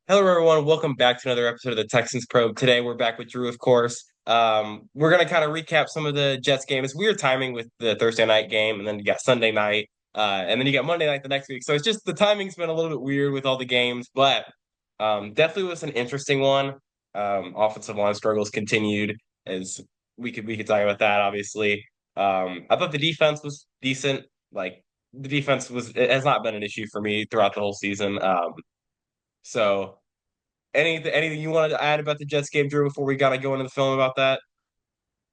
Hello, everyone. Welcome back to another episode of the Texans Probe. Today, we're back with Drew, of course. We're going to kind of recap some of the Jets game. It's weird timing with the Thursday night game, and then you got Sunday night, and then you got Monday night the next week. So it's just the timing's been a little bit weird with all the games, but definitely was an interesting one. Offensive line struggles continued, as we could talk about that. Obviously, I thought the defense was decent. Like the defense it has not been an issue for me throughout the whole season. So. Anything you wanted to add about the Jets game, Drew, before we gotta go into the film about that?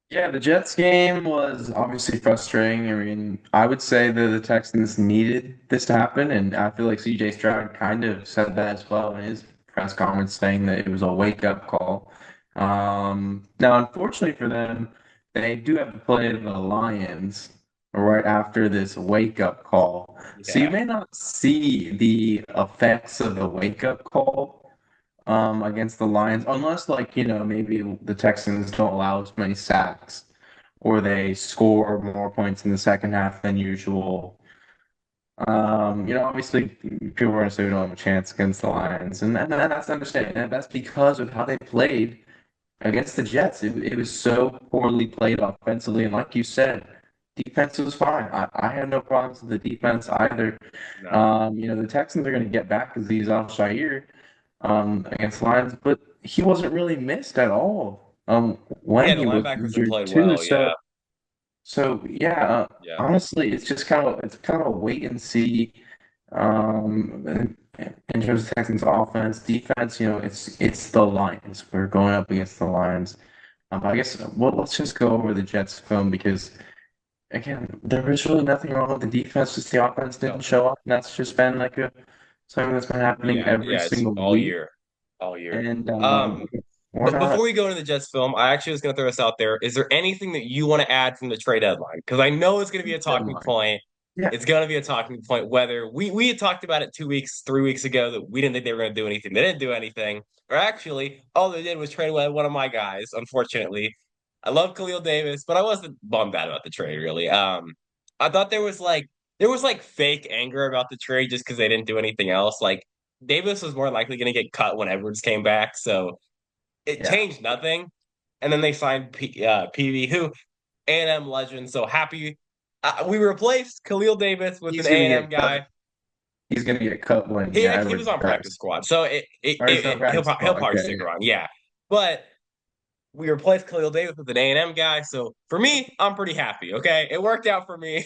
Yeah, the Jets game was obviously frustrating. I mean, I would say that the Texans needed this to happen, and I feel like CJ Stroud kind of said that as well in his press conference, saying that it was a wake-up call. Now, unfortunately for them, they do have to play the Lions right after this wake-up call. So you Yeah. may not see the effects of the wake-up call against the Lions, unless maybe the Texans don't allow as many sacks or they score more points in the second half than usual. Obviously people are going to say we don't have a chance against the Lions, and that's understandable. And that's because of how they played against the Jets. It was so poorly played offensively, and like you said, defense was fine. I had no problems with the defense either. No. The Texans are going to get back Aziz Al-Shaair against Lions, but he wasn't really missed at all Yeah, when the he was linebackers have injured played too. well. So Yeah. so yeah, Yeah. honestly, it's kind of a wait and see. In terms of Texans offense, defense, it's the Lions. We're going up against the Lions. I guess let's just go over the Jets film because again, there was really nothing wrong with the defense. Just the offense didn't No. show up, and that's just been like a something that's been happening Yeah. every Yeah. It's single all week. year. All year. And Um, we're but not. before we go into the Jets film, I actually was gonna throw this out there. Is there anything that you want to add from the trade deadline? Because I know it's gonna be a talking Deadline. point. Yeah, It's gonna be a talking point whether we had talked about it 2 weeks, 3 weeks ago that we didn't think they were gonna do anything. They didn't do anything. Or actually, all they did was trade away one of my guys, unfortunately. I love Khalil Davis, but I wasn't bummed out about the trade really. I thought there was like fake anger about the trade just because they didn't do anything else. Like Davis was more likely going to get cut when Edwards came back, so it yeah. changed nothing. And then they signed PV, who A&M legend. So happy we replaced Khalil Davis with an He's gonna A&M get cut. guy. He's gonna get cut when He was Edwards on practice starts. squad, so it, it, Or he's it, on it he'll practice he'll squad. probably Okay, stick around. Yeah, but we replaced Khalil Davis with an A&M guy. So for me, I'm pretty happy. Okay, it worked out for me.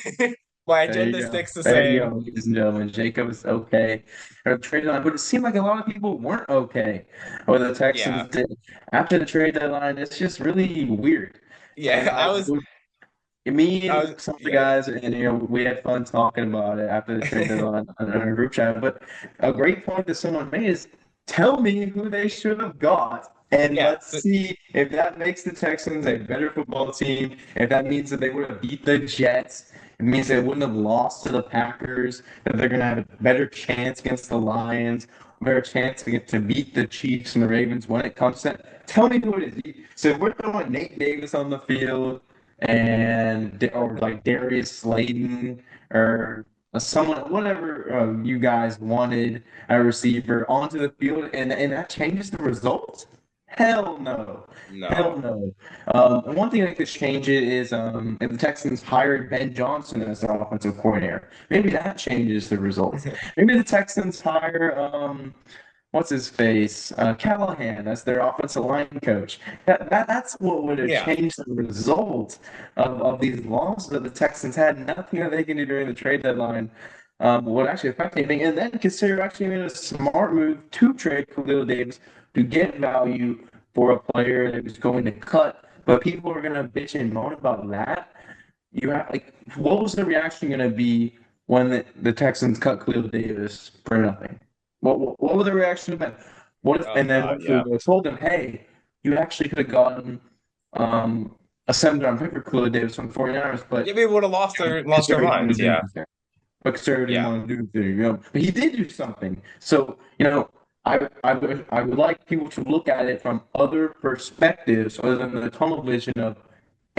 My there you agenda go. sticks the There you same. go, ladies and gentlemen. Jacob's okay. Or trade line, but it seemed like a lot of people weren't okay with the Yeah, Texans did after the trade deadline. It's just really weird. And yeah. me I and was, some of the yeah. guys, and we had fun talking about it after the trade deadline on our group chat. But a great point that someone made is tell me who they should have got, and Yeah, let's see if that makes the Texans a better football team. If that means that they would have beat the Jets, it means they wouldn't have lost to the Packers. That they're going to have a better chance against the Lions, a better chance to get to beat the Chiefs and the Ravens when it comes to. Tell me who it is. So if we're throwing Nate Davis on the field or like Darius Slayton or someone, whatever you guys wanted a receiver onto the field, and that changes the result. Hell no, hell no. no. One thing that could change it is if the Texans hired Ben Johnson as their offensive coordinator. Maybe that changes the results. Maybe the Texans hire what's his face? Callahan as their offensive line coach. That's what would have Yeah. changed the result of these losses that the Texans had. Nothing that they can do during the trade deadline would actually affect anything. And then consider actually made a smart move to trade Khalil Davis to get value for a player that was going to cut. But people are going to bitch and moan about that. You have like, what was the reaction going to be when the Texans cut Khalil Davis for nothing? What would the reaction have been? What if, Oh and then God. what if we Yeah. would have told them, hey, you actually could have gotten a seventh round pick for Khalil Davis from the 49ers, Yeah, people would have lost their conservative didn't want minds. to do Yeah. anything. But conservative didn't Yeah. want to do anything. But he did do something. So, I would like people to look at it from other perspectives other than the tunnel vision of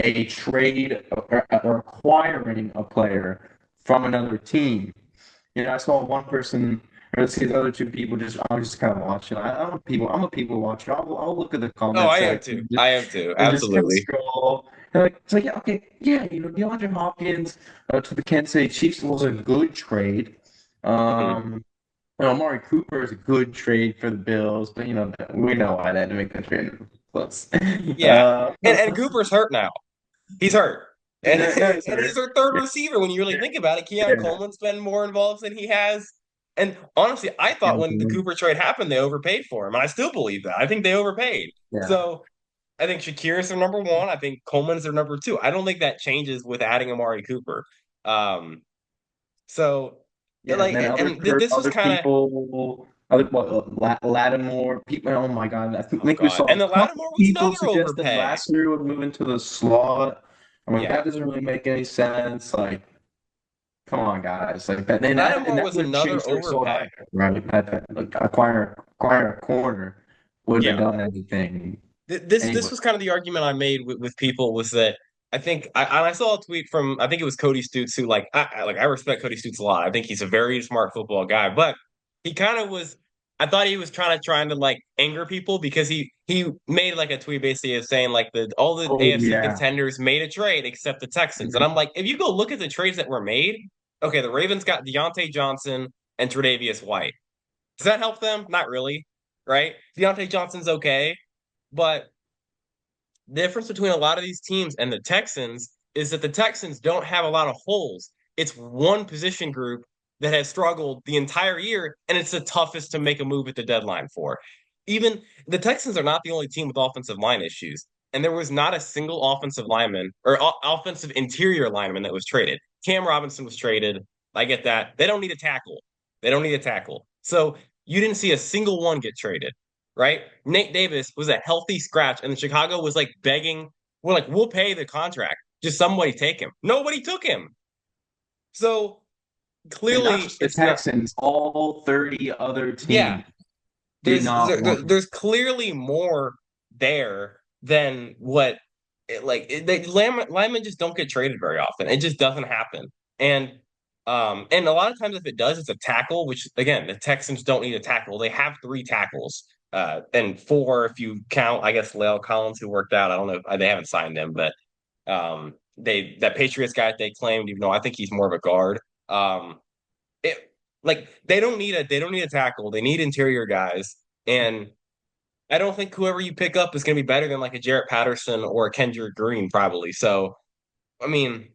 a trade or acquiring a player from another team. I saw one person or see the other two people just I'm just kind of watching. I'm a people watcher. I'll look at the Oh, comment I am too. section I am too. and just kind of Absolutely. scroll. And like it's like yeah, okay, yeah, DeAndre Hopkins to the Kansas City Chiefs was a good trade. Mhm. Amari Cooper is a good trade for the Bills, but we know why they had to make that trade close. Yeah. And No, and Cooper's hurt now. He's hurt. And no, he's and he's hurt. their third Yeah, receiver when you really think about it. Keon yeah, Coleman's been more involved than he has. And honestly, I thought when the Cooper trade happened, they overpaid for him. And I still believe that. I think they overpaid. yeah. So I think Shakir is their number one. I think Coleman's their number two. I don't think that changes with adding Amari Cooper. Um, so Yeah, and like then this was other kind of people, other Lattimore people. Oh my God, oh we god. saw a And the couple Lattimore was people another suggested overpay. Lassiter would move into the slot. I'm like, Yeah. that doesn't really make any sense. Like, come on, guys, like that, and Lattimore that was would have another changed the result overpay. either, right? Like acquire a corner wouldn't have Yeah. done anything This anyway. was kind of the argument I made with people was that I think I saw a tweet from I think it was Cody Stutes who I respect Cody Stutes a lot. I think he's a very smart football guy, but he kind of was I thought he was trying to like anger people because he made like a tweet basically of saying like the all the Oh AFC yeah. contenders made a trade except the Texans. And Mhm. I'm like, if you go look at the trades that were made, okay, the Ravens got Deontay Johnson and Tre'Davious White. Does that help them? Not really, right? Deontay Johnson's okay, but the difference between a lot of these teams and the Texans is that the Texans don't have a lot of holes. It's one position group that has struggled the entire year, and it's the toughest to make a move at the deadline for. Even the Texans are not the only team with offensive line issues, and there was not a single offensive lineman or offensive interior lineman that was traded. Cam Robinson was traded. I get that. They don't need a tackle. They don't need a tackle. So you didn't see a single one get traded, right? Nate Davis was a healthy scratch, and Chicago was like begging, we're like, we'll pay the contract. Just somebody take him. Nobody took him. So And not clearly just the it's not, Texans, all 30 other yeah, teams did not want him. there's clearly more there than what linemen just don't get traded very often. It just doesn't happen. And a lot of times if it does, it's a tackle, which again, the Texans don't need a tackle. They have three tackles. And four if you count, I guess, Lale Collins, who worked out. I don't know. They haven't signed him, but they that Patriots guy that they claimed, even though I think he's more of a guard. It like they don't need a tackle. They need interior guys, and I don't think whoever you pick up is going to be better than like a Jarrett Patterson or a Kendrick Green, probably. So, I mean,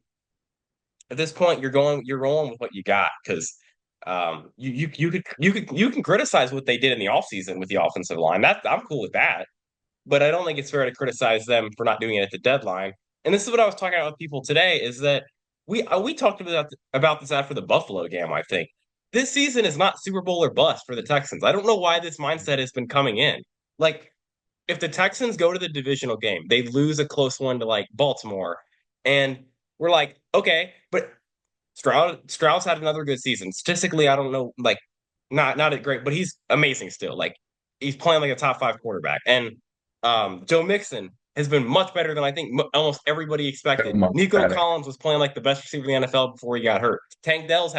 at this point, you're rolling with what you got because you can criticize what they did in the offseason with the offensive line. That I'm cool with that, but I don't think it's fair to criticize them for not doing it at the deadline. And this is what I was talking about with people today is that we talked about this after the Buffalo game. I think this season is not Super Bowl or bust for the Texans. I don't know why this mindset has been coming in. Like if the Texans go to the divisional game, they lose a close one to like Baltimore, and we're like, okay, but Stroud's had another good season. Statistically, I don't know, like not a great, but he's amazing still. Like he's playing like a top five quarterback, and Joe Mixon has been much better than I think almost everybody So expected. much Nico better. Collins was playing like the best receiver in the NFL before he got hurt. Tank Dell's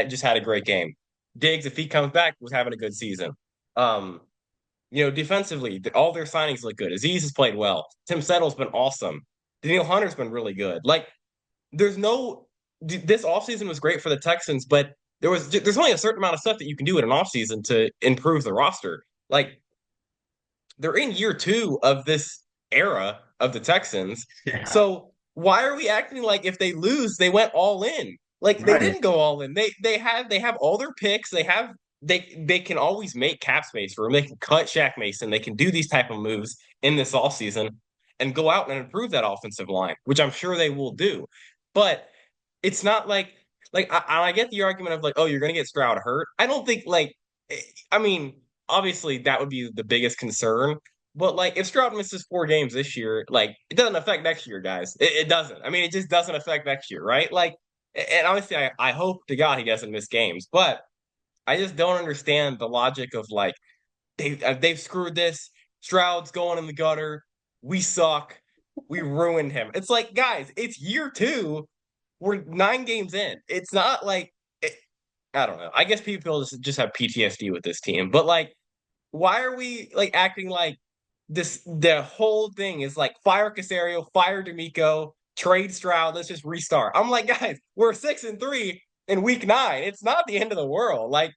just had a great game. Diggs, if he comes back, was having a good season. Um, defensively, all their signings look good. Aziz has played well. Tim Settle's been awesome. Daniel Hunter's been really good. Like, there's no this offseason was great for the Texans, but there's only a certain amount of stuff that you can do in an offseason to improve the roster. Like, they're in year two of this era of the Texans. Yeah. So why are we acting like if they lose, they went all in? Like they Right. didn't go all in. They have all their picks. They can always make cap space for them. They can cut Shaq Mason. They can do these type of moves in this all season and go out and improve that offensive line, which I'm sure they will do. But it's not I get the argument of like, oh, you're gonna get Stroud hurt. I don't think I mean, obviously that would be the biggest concern. But like if Stroud misses 4 games this year, like it doesn't affect next year, guys. It doesn't. I mean, it just doesn't affect next year, right? Like and obviously I hope to God he doesn't miss games, but I just don't understand the logic of like they've screwed this. Stroud's going in the gutter. We suck. We ruined him. It's like, guys, it's year two. We're 9 games in. It's not like I don't know. I guess people just have PTSD with this team, but like, why are we like acting like this? The whole thing is like fire Casario, fire D'Amico, trade Stroud. Let's just restart. I'm like, guys, we're 6-3 in week 9. It's not the end of the world. Like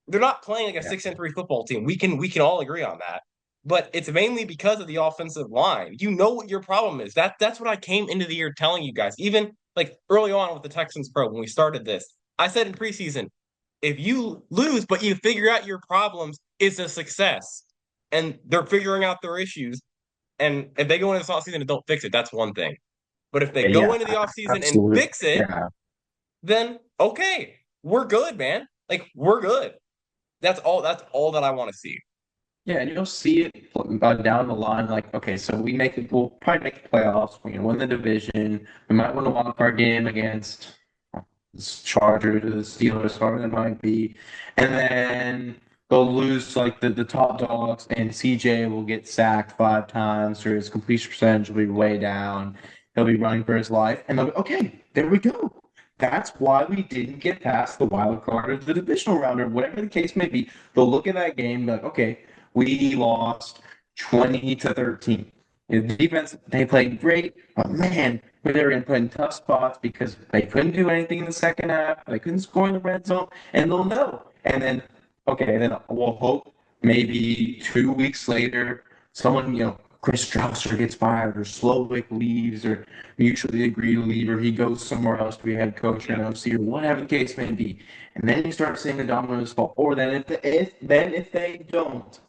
they're not playing like a Yeah. 6-3 football team. We can all agree on that. But it's mainly because of the offensive line. You know what your problem is. That's what I came into the year telling you guys. Even like early on with the Texans Pro when we started this, I said in preseason, if you lose but you figure out your problems, it's a success. And they're figuring out their issues. And if they go into this offseason and don't fix it, that's one thing. But if they go Yeah, into the offseason and absolutely. fix it, Yeah. then okay, we're good, man. Like we're good. That's all that I want to see. Yeah, and you'll see it down the line. Like, okay, so we'll probably make the playoffs. We can win the division. We might win a wild card game against the Chargers or the Steelers, whoever it might be. And then they'll lose like the top dogs, and CJ will get sacked 5 times, or his completion percentage will be way down. He'll be running for his life. And they'll be, okay, there we go. That's why we didn't get past the wild card or the divisional round or whatever the case may be. They'll look at that game like, okay, we lost 20-13. The defense, they played great, but man, they were in put in tough spots because they couldn't do anything in the second half. They couldn't score in the red zone, and they'll know. And then, okay, then we'll hope maybe 2 weeks later, someone, Chris Strausser gets fired, or Slovic leaves, or mutually agree to leave, or he goes somewhere else to be head coach or Yeah. an OC, or whatever the case may be. And then you start seeing the dominoes fall. Or then if they don't,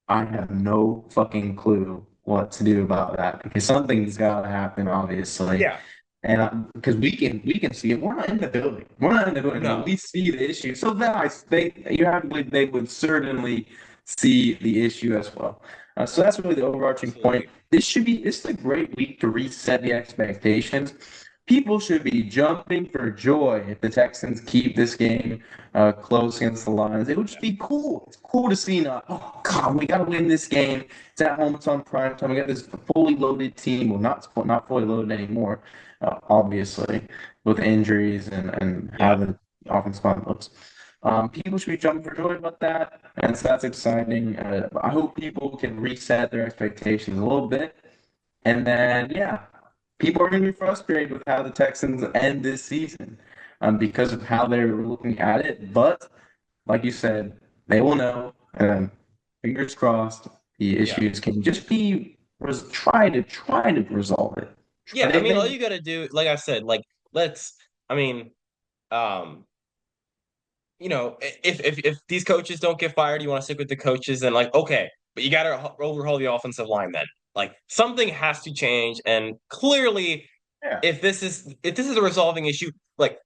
I have no fucking clue what to do about that because something's got to happen, obviously. Yeah. And because we can see it, we're not in the building. We're not in the building, but No. we see the issue. So then you have to believe they would certainly see the issue as well. So that's really the overarching point. Absolutely. This is a great week to reset the expectations. People should be jumping for joy if the Texans keep this game close against the Lions. It would just be cool. It's cool to see. Oh God, we got to win this game. It's at home. It's on prime time. We got this fully loaded team. Well, not fully loaded anymore, obviously, with injuries and how Yeah. the offense line looks. People should be jumping for joy about that, and so that's exciting. I hope people can reset their expectations a little bit, and then yeah, people are going to be frustrated with how the Texans end this season, because of how they were looking at it. But like you said, they will know, and fingers crossed, the Yeah. issues can just be try to resolve it. Yeah. I mean, all They you gotta do, like I said, like let's I mean, um, if these coaches don't get fired, you want to stick with the coaches, and like, okay, but you gotta overhaul the offensive line then. Like something has to change. And clearly yeah, if this is a resolving issue, like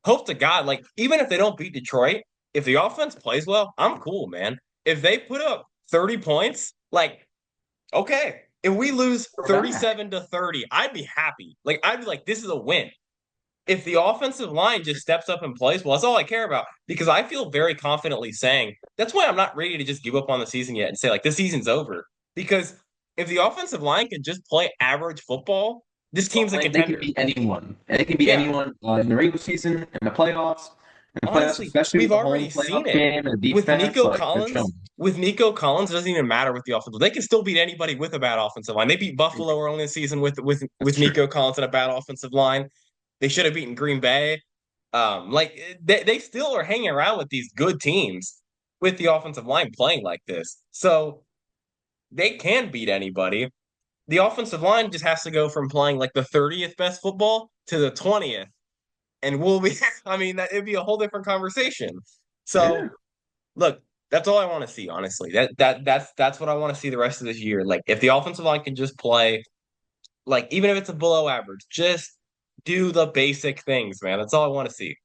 hope to God, like even if they don't beat Detroit, if the offense plays well, I'm cool, man. If they put up 30 points, like okay. If we lose we're back. 37-30, I'd be happy. Like I'd be like, this is a win. If the offensive line just steps up and plays well, that's all I care about. Because I feel very confidently saying that's why I'm not ready to just give up on the season yet and say like the season's over. Because if the offensive line can just play average football, this Well, team's a they can contender. beat anyone. And they can beat Yeah. anyone in the regular season, in the playoffs, Honestly, especially with we've the home already seen playoff it game and the with defense. Nico Like they're showing. Collins. With Nico Collins, it doesn't even matter with the offensive. They can still beat anybody with a bad offensive line. They beat Buffalo early in the season That's with true. Nico Collins and a bad offensive line. They should have beaten Green Bay. Like they still are hanging around with these good teams with the offensive line playing like this. So they can beat anybody. The offensive line just has to go from playing like the 30th best football to the 20th. And we'll be, I mean, it'd be a whole different conversation. Yeah. So look, that's all I want to see, honestly. That's what I want to see the rest of this year. Like if the offensive line can just play, like even if it's a below average, just do the basic things, man. That's all I want to see.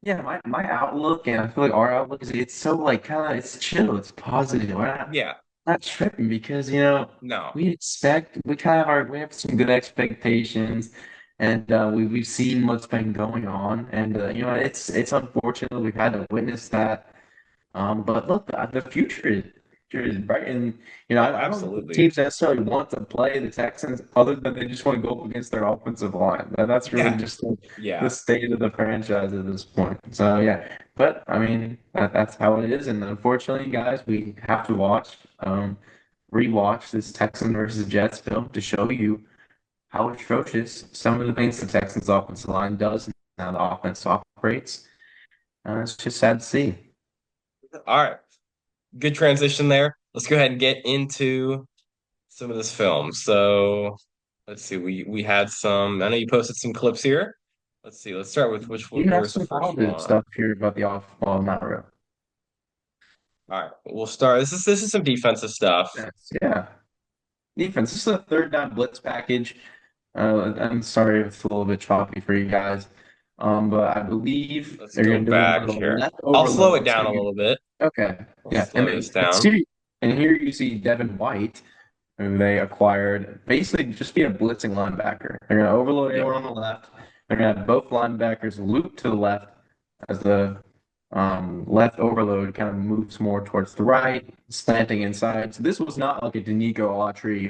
Yeah, my outlook and I feel like our outlook is it's so like kind of it's chill, it's positive. We're Yeah, not tripping because no. we have some good expectations and we've seen what's been going on and it's unfortunate we've had to witness that. But look, the future is future is bright. And, Oh, I don't think absolutely. teams necessarily want to play the Texans other than they just want to go up against their offensive line. That's really Yeah. just the Yeah. state of the franchise at this point. So, yeah. But, I mean, that's how it is. And unfortunately, guys, we have to rewatch this Texans versus Jets film to show you how atrocious some of the things the Texans offensive line does and how the offense operates. It's just sad to see. All right. Good transition there. Let's go ahead and get into some of this film. So let's see. We had some. I know you posted some clips here. Let's see. Let's start with which one? You have Where's the some first positive one? stuff here about the off ball, not real. All right. We'll start. This is some defensive stuff. Yes, yeah. Defense. This is a third down blitz package. I'm sorry if it's a little bit choppy for you guys. But I believe Let's they're go going to do one back on the here. left I'll slow it overload. down a little bit. Okay. I'll Yeah. slow this And down. see, and here you see Devin White, who they acquired, basically just be a blitzing linebacker. They're going to overload Yep. anyone on the left. They're going to have both linebackers loop to the left as the left overload kind of moves more towards the right, slanting inside. So this was not like a Danico Autry,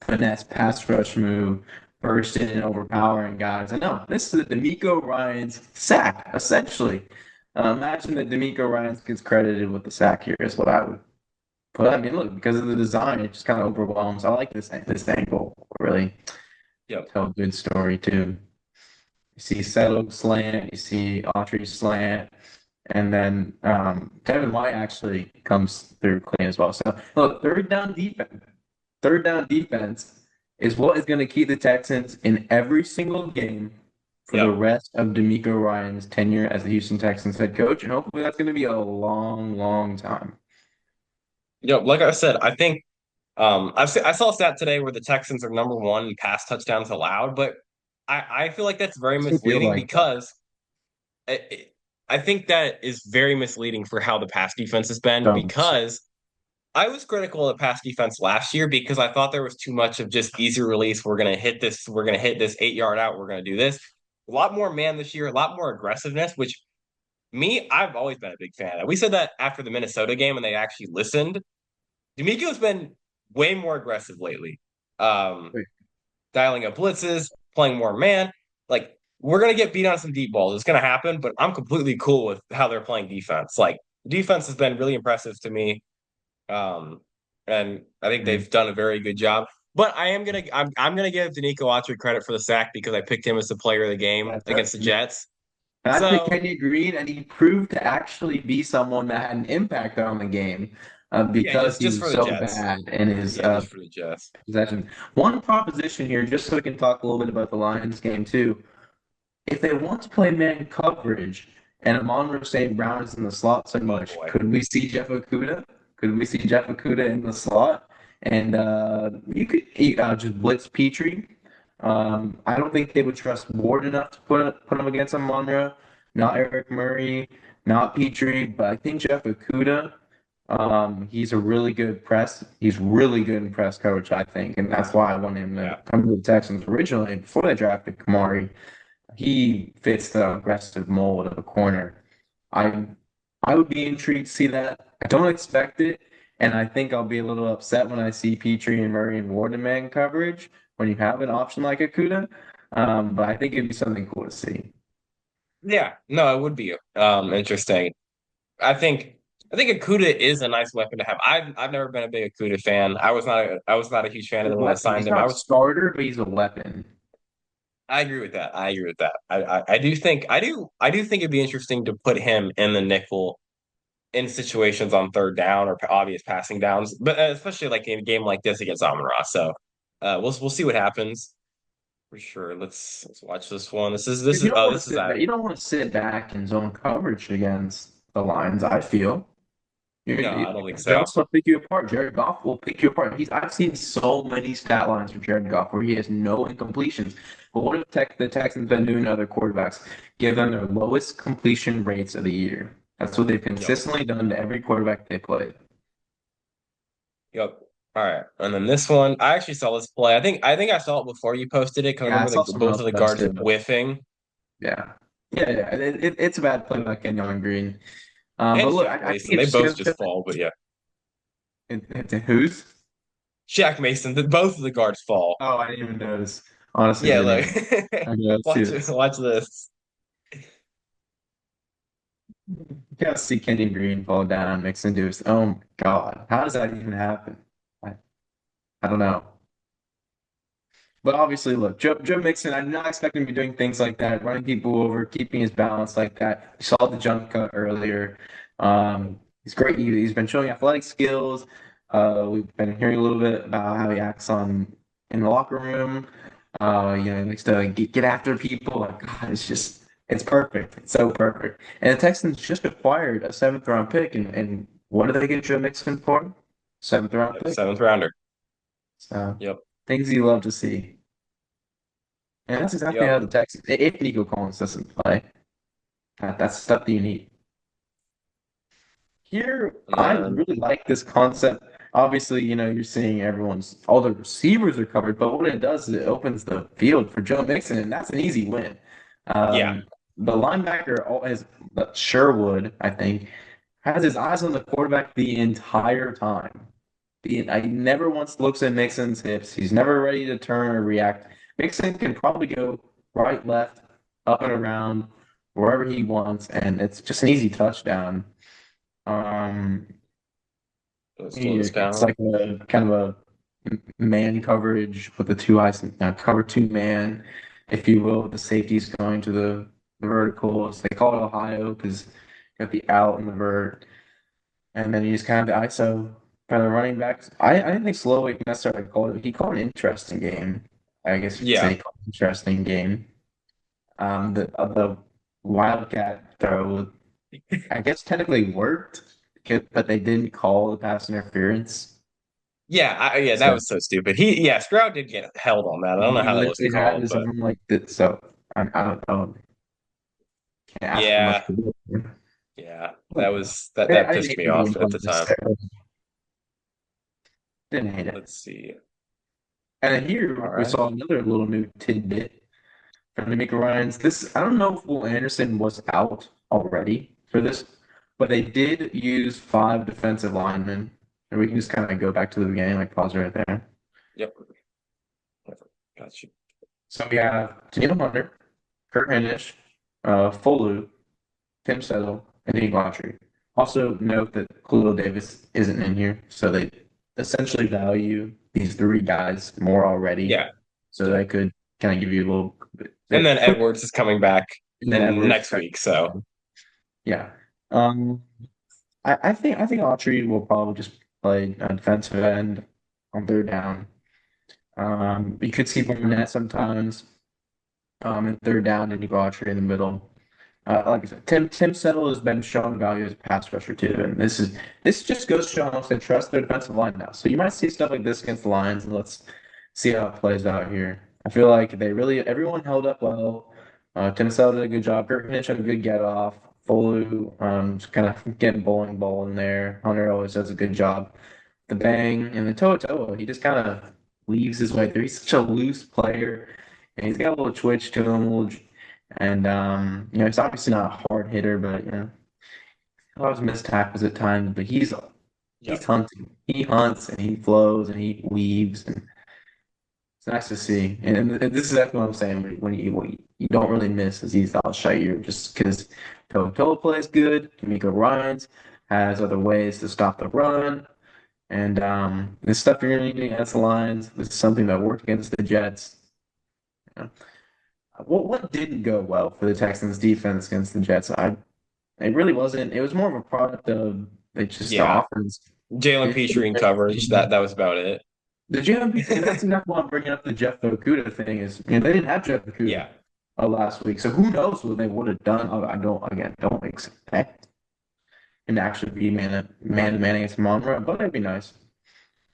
finesse pass rush move, burst in, overpowering guys. And no, this is a D'Amico Ryan's sack, essentially. Imagine that D'Amico Ryan's gets credited with the sack here is what I would put. I mean, look, because of the design, it just kind of overwhelms. I like this angle, really Yep. tell a good story too. You see Settle slant, you see Autry slant, and then Devin White actually comes through clean as well. So look, third down defense is what is going to keep the Texans in every single game for the Yep. rest of D'Amico Ryan's tenure as the Houston Texans head coach, and hopefully that's going to be a long, long time. Yep. Like I said, I think I saw a stat today where the Texans are number one in pass touchdowns allowed, but I feel like that's very It feels misleading like that. because I, I think that is very misleading for how the pass defense has been Don't. because I was critical of the pass defense last year because I thought there was too much of just easy release. We're gonna hit this 8 yard out, we're gonna do this. A lot more man this year, a lot more aggressiveness, which I've always been a big fan of that. We said that after the Minnesota game and they actually listened. D'Amico's been way more aggressive lately. Um, Dialing up blitzes, playing more man. Like we're gonna get beat on some deep balls. It's gonna happen, but I'm completely cool with how they're playing defense. Like defense has been really impressive to me. Um, and I think they've done a very good job. But I'm gonna give Danico Autry credit for the sack because I picked him as the player of the game against the Jets. And I picked So Kenny Green, and he proved to actually be someone that had an impact on the game yeah, because he just was for the so Jets. bad in his Yeah, just for the Jets. possession. One proposition here, just so we can talk a little bit about the Lions game too. If they want to play man coverage and Amon St. Brown is in the slot so Oh much, boy. could we see Jeff Okuda? Could we see Jeff Okuda in the slot? And you could just blitz Petrie. I don't think they would trust Ward enough to put him against Amon, not Eric Murray, not Petrie, but I think Jeff Okuda. He's a really good press. He's really good in press coverage, I think, and that's why I wanted him to Yeah. come to the Texans originally before they drafted Kamari. He fits the aggressive mold of a corner. I I would be intrigued to see that. I don't expect it, and I think I'll be a little upset when I see Petrie and Murray and Ward in man coverage when you have an option like Akuda. But I think it'd be something cool to see. Yeah. No, it would be interesting. I think I think Akuda is a nice weapon to have. I've never been a big Akuda fan. I was not a huge fan He's of a them when I weapon. signed He's him. not a starter, but he's a weapon. I agree with that. I agree with that. I do think I do think it'd be interesting to put him in the nickel in situations on third down or obvious passing downs, but especially like in a game like this against Amon Ra. So we'll see what happens for sure. Let's watch this one. You don't want to This is sit back. You don't want to sit back in zone coverage against the Lions. I feel. no, I don't think so. Jones will pick you apart. Jared Goff will pick you apart. I've seen so many stat lines from Jared Goff where he has no incompletions. But what have the Texans been doing to other quarterbacks? Give them their lowest completion rates of the year. That's what they've Yep. consistently done to every quarterback they played. Yep. All right. And then this one, I actually saw this play. I think I saw it before you posted it because I Yeah, I remember saw someone both else of the post guards it, but whiffing. yeah. Yeah. It's a bad play by Kenyon Green. But And look, Jack I think Mason. it's They just both going to just fall, but yeah. And who's? Shaq Mason. Both of the guards fall. Oh, I didn't even notice. Honestly, Yeah, didn't look. even. I gotta see Watch this. watch this. You gotta see Kenny Green fall down, mix into his. Oh my God, how does that even happen? I, I don't know. But obviously, look, Joe Mixon, I'm not expecting him to be doing things like that, running people over, keeping his balance like that. We saw the jump cut earlier. He's great. He's been showing athletic skills. We've been hearing a little bit about how he acts on in the locker room. He likes to get after people. Like, God, it's perfect. It's so perfect. And the Texans just acquired a seventh round pick, and what did they get Joe Mixon for? Seventh round Yep, pick. seventh rounder. So Yep. things you love to see. And that's exactly Yep. how the Texans, if Nico Collins doesn't play, that's the stuff that you need. Here, And I then really like this concept. Obviously, you're seeing all the receivers are covered, but what it does is it opens the field for Joe Mixon, and that's an easy win. yeah. The linebacker is Sherwood, I think, has his eyes on the quarterback the entire time. I never once looks at Mixon's hips. He's never ready to turn or react. Mixon can probably go right, left, up and around, wherever he wants, and it's just an easy touchdown. Um, Let's slow this it's down. like a kind of a man coverage with the two eyes, cover two man, if you will. The safeties going to the verticals. They call it Ohio because you got the out and the vert. And then you just kind of the ISO for the running backs. I didn't think Slowick necessarily called it. He called it an interesting game. I guess you could say Yeah. he called it an interesting game. The Wildcat throw, I guess technically worked, but they didn't call the pass interference. Yeah, that So was so stupid. Stroud did get held on that. I don't know he how that was literally had called, his but arm like this. So I don't know. Can't ask for much. yeah, yeah, But that I didn't pissed hate me the game off at the time. necessarily. Didn't hate it. Let's see. And then here All we right. saw another little new tidbit from the Ryan's. This I don't know if Will Anderson was out already for this, but they did use five defensive linemen. And we can just kind of go back to the game, like pause right there. Yep. Got you. So we have Daniel Hunter, Kurt Anish, Folu, Tim Settle, and Dean Autry. Also note that Khalil Davis isn't in here, so they essentially value these three guys more already. Yeah. So Yep. they could kind of give you a little And bit then quick Edwards is coming back and then in Edwards. next week, so Yeah. Um, I think Autry will probably just play a defensive end on third down. You could see Barnett sometimes in third down, and you go Autry in the middle. Like I said, Tim Settle has been shown value as a pass rusher too, and this just goes to show how much they trust their defensive line now. So you might see stuff like this against the Lions, and let's see how it plays out here. I feel like everyone held up well. Tim Settle did a good job. Kurt Hinch had a good get off. Folu, just kind of getting bowling ball in there. Hunter always does a good job. The bang and the Toa, he just kind of weaves his way through. He's such a loose player, and he's got a little twitch to him, and he's obviously not a hard hitter, but a lot of missed tackles at times. But he's yep. hunting. He hunts and he flows and he weaves, and it's nice to see. And this is exactly what I'm saying. When you don't really miss Aziz Al-Shaair just because Toa plays good. D'Amico Ryans has other ways to stop the run. And this stuff you're going to need against the Lions. This is something that worked against the Jets. Yeah. What didn't go well for the Texans defense against the Jets? It really wasn't. It was more of a product of the Yeah. offense. Jalen Petrine coverage. That was about it. The GMP, and that's exactly why I'm bringing up the Jeff Okuda thing. Is they didn't have Jeff Okuda Yeah. last week, so who knows what they would have done? I don't expect him to actually be man to man against Monroe, but it'd be nice.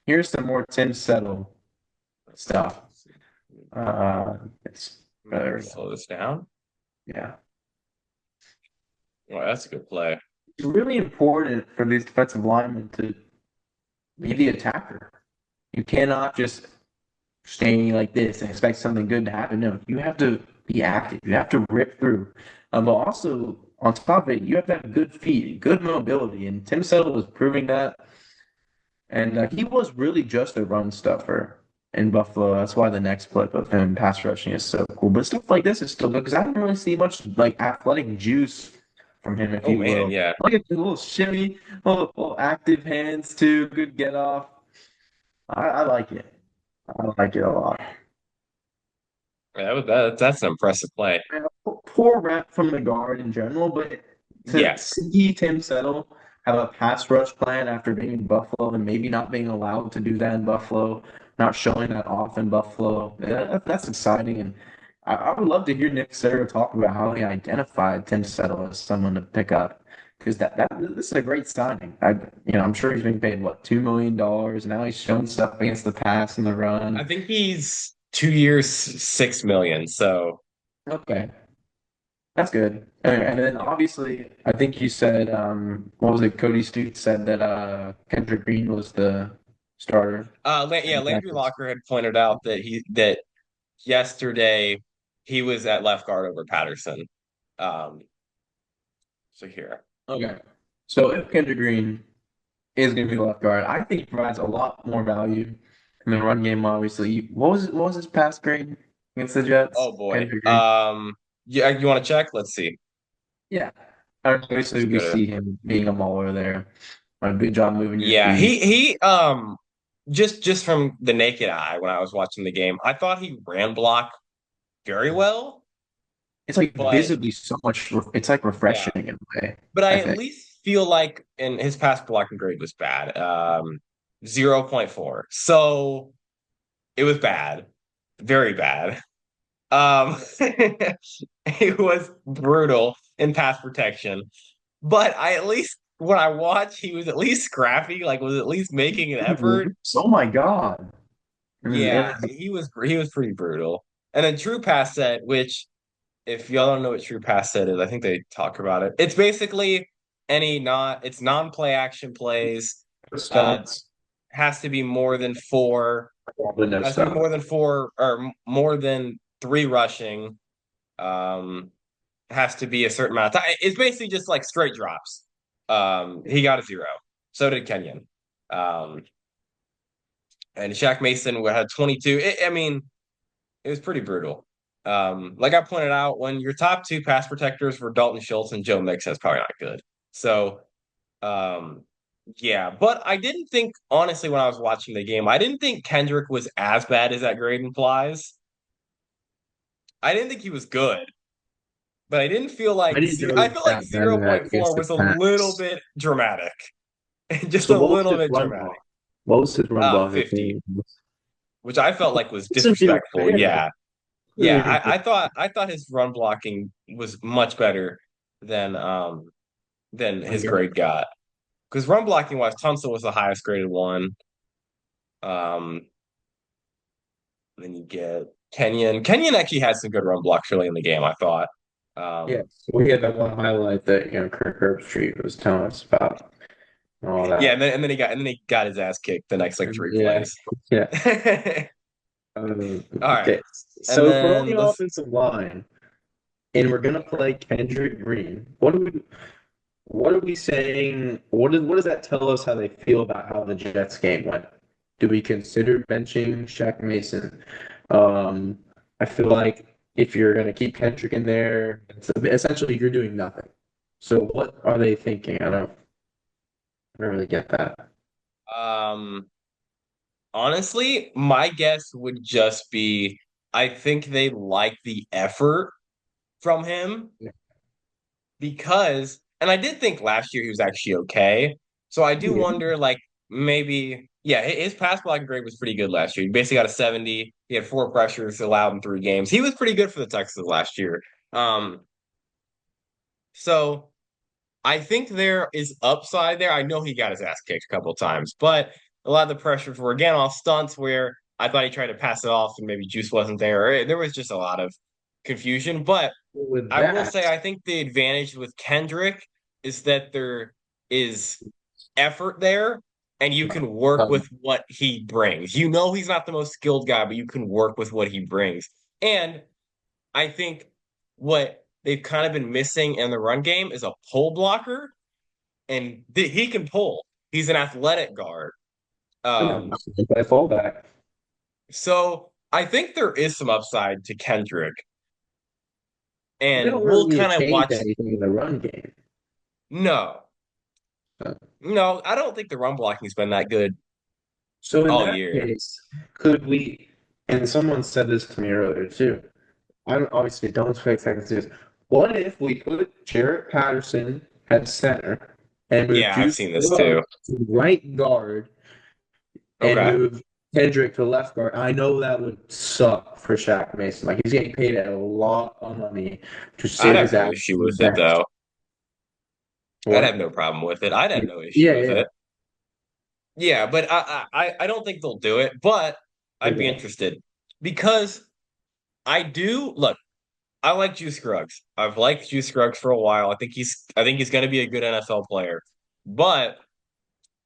Here's some more Tim Settle stuff. It's there we go. Slow this down. Yeah. Well, that's a good play. It's really important for these defensive linemen to be the attacker. You cannot just stay like this and expect something good to happen. No, you have to be active. You have to rip through. But also, on top of it, you have to have good feet, good mobility. And Tim Settle was proving that. And he was really just a run stuffer in Buffalo. That's why the next clip of him pass rushing is so cool. But stuff like this is still good because I don't really see much like athletic juice from him, if Oh you man, will. yeah. Look at the little shimmy, little active hands too. Good get off. I like it. I like it a lot. That's an impressive play. And a poor rep from the guard in general, but to Yes. see Tim Settle have a pass rush plan after being in Buffalo and maybe not being allowed to do that in Buffalo, not showing that off in Buffalo, that's exciting. And I would love to hear Nick Sarah talk about how he identified Tim Settle as someone to pick up. Because this is a great signing. I'm sure he's being paid what $2 million. Now he's shown stuff against the pass and the I run. think he's 2 years, 6 million. So Okay. That's good. And then yeah. obviously, I think you said, what was it? Cody Stutes said that Kendrick Green was the starter Yeah, in Landry practice. Locker had pointed out that yesterday he was at left guard over Patterson. Um, so here. Okay. So if Kendrick Green is going to be the left guard, I think he provides a lot more value in the run game. Obviously, what was his pass grade against the Jets? Oh boy. Kendrick Green. Yeah, you want to check? Let's see. Yeah. Let's Obviously, we go to see him being a mauler there. A good job moving your Yeah, feet. he just from the naked eye when I was watching the game, I thought he ran block very well, It's like but visibly so much. It's like yeah, refreshing in a way, but I I at think. least feel like in his pass blocking grade was bad. 0.4. So it was bad. Very bad. It was brutal in pass protection. But I at least when I watched, he was at least scrappy, like was at least making an effort. Oh my God. Yeah, he was pretty brutal. And then True Pass Set, which if y'all don't know what True Pass Set is, I think they talk about it. It's basically it's non-play action plays. Uh Stunts, has to be more than four, probably no has to be stuff. more than four or more than three rushing. Um has to be a certain amount of time. It's basically just like straight drops. He got a 0. So did Kenyon. Um and Shaq Mason had 22. I mean, it was pretty brutal. Like I pointed out, when your top two pass protectors were Dalton Schultz and Joe Mixon, it's probably not good. So, um, yeah, but I didn't think, honestly, when I was watching the game, I didn't think Kendrick was as bad as that grade implies. I didn't think he was good, but I didn't feel I like didn't know he I was feel like that bad zero at that point against 0.4 the was a little Pats. bit dramatic, just So a what was little his bit run dramatic. block? What was his run block? 50, which I felt like was This isn't even disrespectful. fair. Yeah. This isn't Yeah, even I thought his run blocking was much better than his fair. grade got. Because run blocking wise, Tunsil was the highest graded one. Um, then you get Kenyon. Kenyon actually had some good run blocks early in the game, I thought. Yes, Um, we had that one highlight that Kirk Herbstreit was telling us about and all yeah, that. and then he got his ass kicked the next like three Yeah, plays. yeah. All right, Okay, and so if we're on then the let's offensive line and we're gonna play Kendrick Green, what are we saying? What does that tell us how they feel about how the Jets game went? Do we consider benching Shaq Mason? Um, I feel like if you're going to keep Kendrick in there, essentially you're doing nothing. So what are they thinking? I don't really get that. um honestly, my guess would just be I think they like the effort from him because, and I did think last year he was actually okay. So I do Yeah. wonder, like, maybe, yeah, his pass blocking grade was pretty good last year. He basically got a 70. He had 4 pressures allowed in 3 games. He was pretty good for the Texans last year. Um, so I think there is upside there. I know he got his ass kicked a couple of times, but a lot of the pressures were again off stunts where I thought he tried to pass it off and maybe Juice wasn't there. There was just a lot of confusion. But With I will that, say I think the advantage with Kendrick is that there is effort there and you can work um, with what he brings. You know he's not the most skilled guy, but you can work with what he brings. And I think what they've kind of been missing in the run game is a pull blocker, and he can pull. He's an athletic guard. I know. Um, Play fallback. so I think there is some upside to Kendrick, They and don't we'll really need kind to of change watch. anything in the run game. No, Uh, no, I don't think the run blocking's been that good So in all that year. case, could we, and someone said this to me earlier too. I don't, obviously don't expect Texans to do this. What if we put Jarrett Patterson at center and move Yeah, I've Juice seen this too. Scruggs to right guard and Okay. move Kendrick to left guard? I know that would suck for Shaq Mason. Like he's getting paid a lot of money to I'd sit have his no ass issue on the with it bench. though. I'd have What? no problem with it. I'd have no issue Yeah, with yeah. it. Yeah, but I don't think they'll do it, but I'd be Okay. interested because I do look, I like Juice Scruggs. I've liked Juice Scruggs for a while. I think he's gonna be a good NFL player. But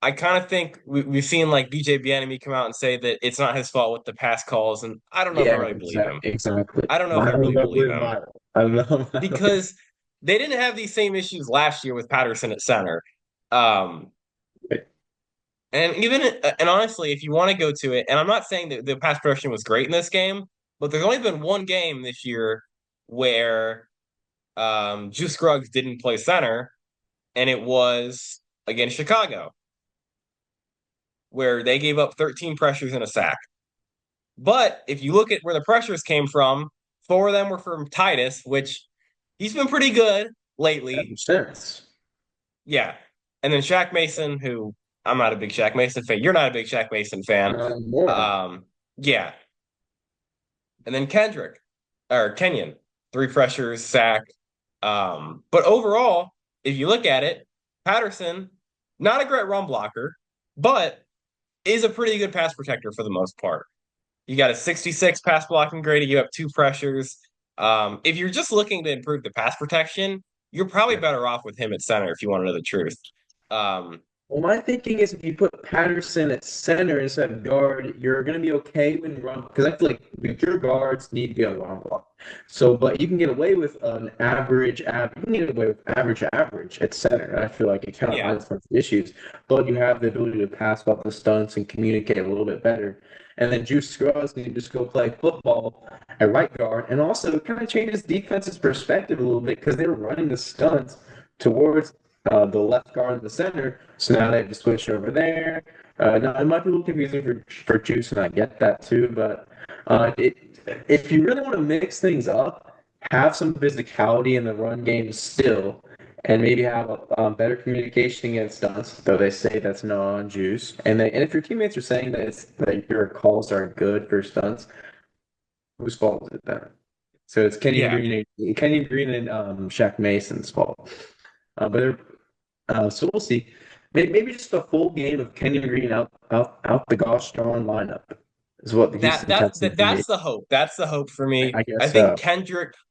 I kind of think we've seen like BJ Bieniemy come out and say that it's not his fault with the pass calls, and I don't know if I Yeah, really believe him. exactly. I don't know if I Viral really that believe went him viral. I don't know. because they didn't have these same issues last year with Patterson at center. Um, and even and honestly, if you want to go to it, and I'm not saying that the pass protection was great in this game, but there's only been one game this year where Juice Scruggs didn't play center, and it was against Chicago, where they gave up 13 pressures and a sack. But if you look at where the pressures came from, four of them were from Titus, which he's been pretty good That lately. makes sense. Yeah. And then Shaq Mason, who I'm not a big Shaq Mason fan. You're not a big Shaq Mason fan. More. Um, yeah. And then Kendrick or Kenyon, three pressures, sack. But overall, if you look at it, Patterson, not a great run blocker, but is a pretty good pass protector for the most part. You got a 66 pass blocking grade. You have two pressures. If you're just looking to improve the pass protection, you're probably Yeah. better off with him at center if you want to know the truth. Um, Well, my thinking is if you put Patterson at center instead of guard, you're going to be okay when run because I feel like your guards need to be a run block. So, but you can get away with an you can get away with average at center. I feel like it kind of yeah, hides some issues, but you have the ability to pass off the stunts and communicate a little bit better. And then Juice Scruggs can just go play football at right guard, and also it kind of changes defense's perspective a little bit because they were running the stunts towards the left guard in the center. So now they have to switch over there. Now it might be a little confusing for Juice, and I get that too. But if you really want to mix things up, have some physicality in the run game still, and maybe have a better communication against stunts. Though they say that's not on Juice, and if your teammates are saying that your calls are good for stunts, whose fault is it then? So it's yeah. Kenyon Green and Shaq Mason's fault. But so we'll see. Maybe just a full game of Kenyon Green out the gosh darn lineup is what the That Houston that, Texans that need. that's the hope. That's the hope for me. I I guess think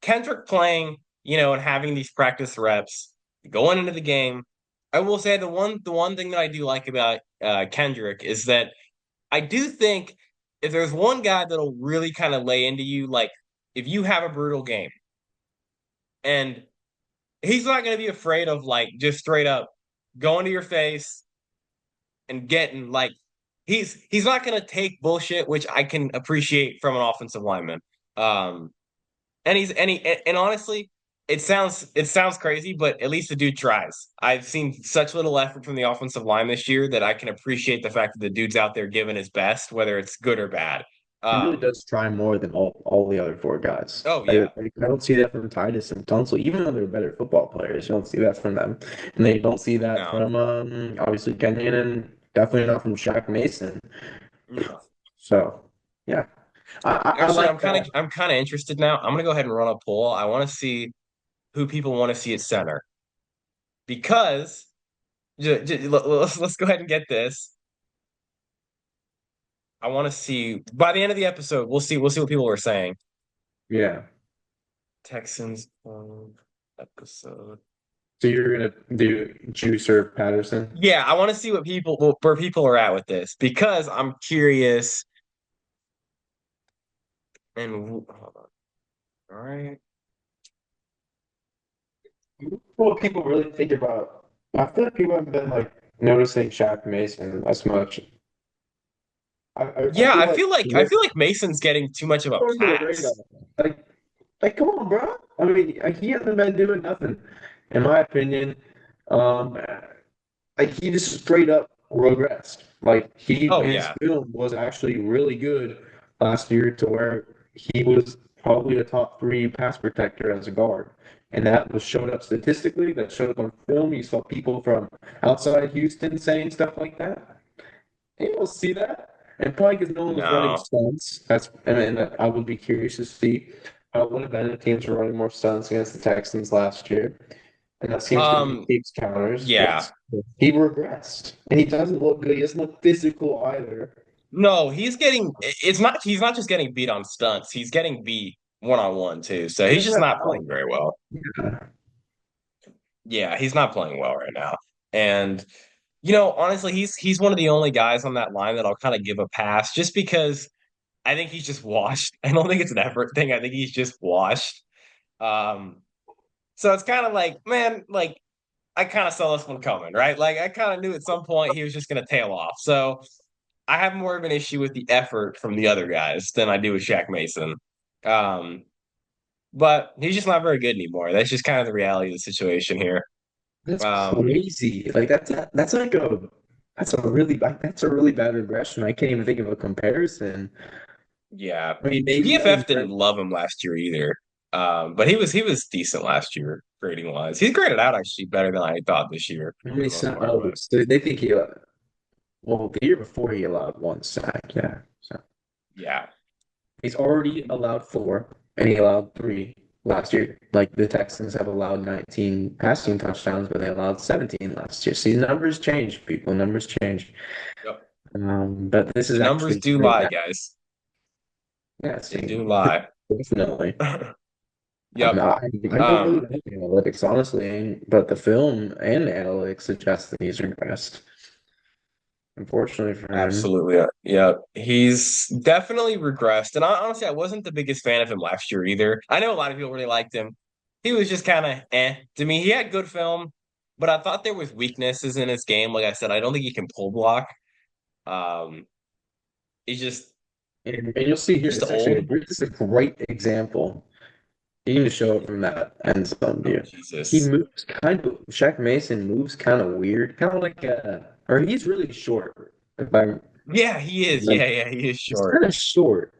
Kendrick playing, and having these practice reps going into the game. I will say the one thing that I do like about Kendrick is that I do think if there's one guy that'll really kind of lay into you, like if you have a brutal game, and he's not going to be afraid of like just straight up going to your face and getting like he's not going to take bullshit, which I can appreciate from an offensive lineman. Um, and honestly, it sounds crazy, but at least the dude tries. I've seen such little effort from the offensive line this year that I can appreciate the fact that the dude's out there giving his best, whether it's good or bad. he really Um, does try more than all the other four guys. oh I, yeah, I don't see that from Titus and Tunsil, even though they're better football players. You don't see that from them, and they don't see that no, from obviously Kenyon and definitely not from Shaq Mason. no. So yeah, I Actually, like that. I'm kind of interested now. I'm gonna go ahead and run a poll. I want to see who people want to see at center because let's go ahead and get this. I want to see by the end of the episode. We'll see what people were saying. Yeah. Texans episode. So you're gonna do Juice or Patterson? Yeah, I want to see where people are at with this because I'm curious. And hold on. All right. What people really think about? I feel like people haven't been like noticing Shaq Mason as much. I Yeah, feel I like feel like Mason's getting too much of a going to the radar. pass. Like, come on, bro. I mean, he hasn't been doing nothing, in my opinion. Um, like he just straight up regressed. Like Oh his yeah. film was actually really good last year, to where he was probably a top three pass protector as a guard, and that was showed up statistically. That showed up on film. You saw people from outside Houston saying stuff like that. You don't see that. And probably because no one was running No. stunts. And I would be curious to see how one of the teams were running more stunts against the Texans last year. And that seems to be Um, Gabe's counters. yeah. But he regressed. And he doesn't look good. He doesn't look physical either. No, he's not just getting beat on stunts. He's getting beat one on one too. So He he's doesn't just have not power. playing very well. Yeah. Yeah, he's not playing well right now. And honestly, he's one of the only guys on that line that I'll kind of give a pass just because I think he's just washed. I don't think it's an effort thing. I think he's just washed. Um, so it's kind of like, man, like I kind of saw this one coming, right? Like I kind of knew at some point he was just going to tail off. So I have more of an issue with the effort from the other guys than I do with Shaq Mason. Um, but he's just not very good anymore. That's just kind of the reality of the situation here. That's Um, crazy. Like that's a really bad regression. I can't even think of a comparison. yeah, I mean, maybe PFF didn't love him last year either. But he was decent last year grading wise. He's graded out actually better than I thought this year for the most part. But so they think well, the year before he allowed one sack, yeah. So yeah, he's already allowed four, and he allowed three last year. Like the Texans have allowed 19 passing touchdowns, but they allowed 17 last year. See, numbers change, people. Numbers change. yep. But this is The numbers actually do great. lie, guys. Yeah, They see, do lie. definitely. Yep. I don't really Um, know the analytics, honestly, but the film and the analytics suggest that he's regressed. Unfortunately for him. Absolutely. Yeah. He's definitely regressed. And honestly, I wasn't the biggest fan of him last year either. I know a lot of people really liked him. He was just kind of to me. He had good film, but I thought there was weaknesses in his game. Like I said, I don't think he can pull block. Um, he's And you'll see here, just it's actually old. this is a great example. You can just show it from that end zone Oh, view. He Jesus. moves kind of, Shaq Mason moves kind of weird, kind of like or he's really short. If I Yeah, he is. remember, Yeah, he is he's short. kind of short.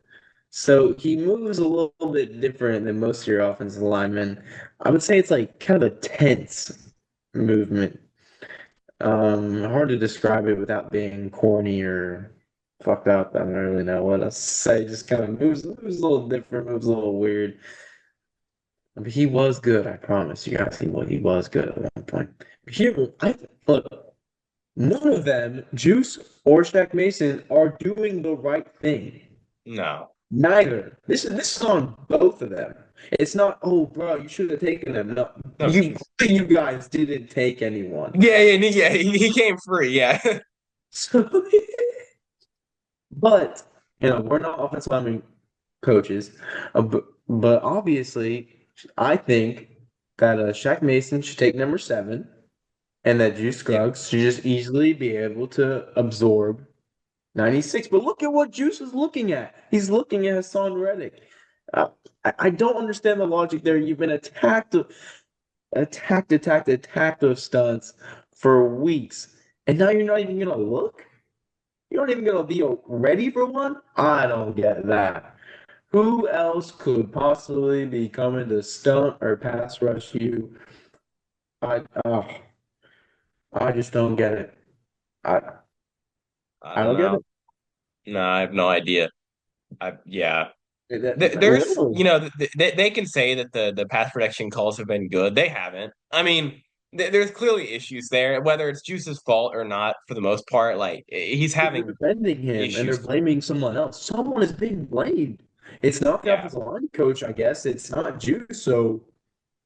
So he moves a little bit different than most of your offensive linemen. I would say it's like kind of a tense movement. Hard to describe it without being corny or fucked up. I don't really know what to say. Just kind of moves a little different, moves a little weird. But he was good, I promise you guys. He was good at one point. Here, look, none of them, Juice or Shaq Mason, are doing the right thing. No. Neither. This is on both of them. It's not, oh, bro, you should have taken them. No, Oh, jeez. you guys didn't take anyone. Yeah. He came free. Yeah. So, but we're not offensive lineman coaches, but obviously, I think that Shaq Mason should take number seven, and that Juice Yeah. Scruggs should just easily be able to absorb 96. But look at what Juice is looking at. He's looking at Hassan Reddick. Uh, I don't understand the logic there. You've been attacked of stunts for weeks, and now you're not even gonna look. You're not even gonna be ready for one. I don't get that. Who else could possibly be coming to stunt or pass rush you? I oh, I just don't get it. I I I don't don't get know. it. No, I have no idea. Yeah. There's, Literally, they can say that the pass protection calls have been good. They haven't. I mean, there's clearly issues there, whether it's Juice's fault or not. For the most part, like he's they're having defending him and they're issues. blaming someone else. Someone is being blamed. It's not the Yeah, offensive line coach, I guess. It's not Juice. So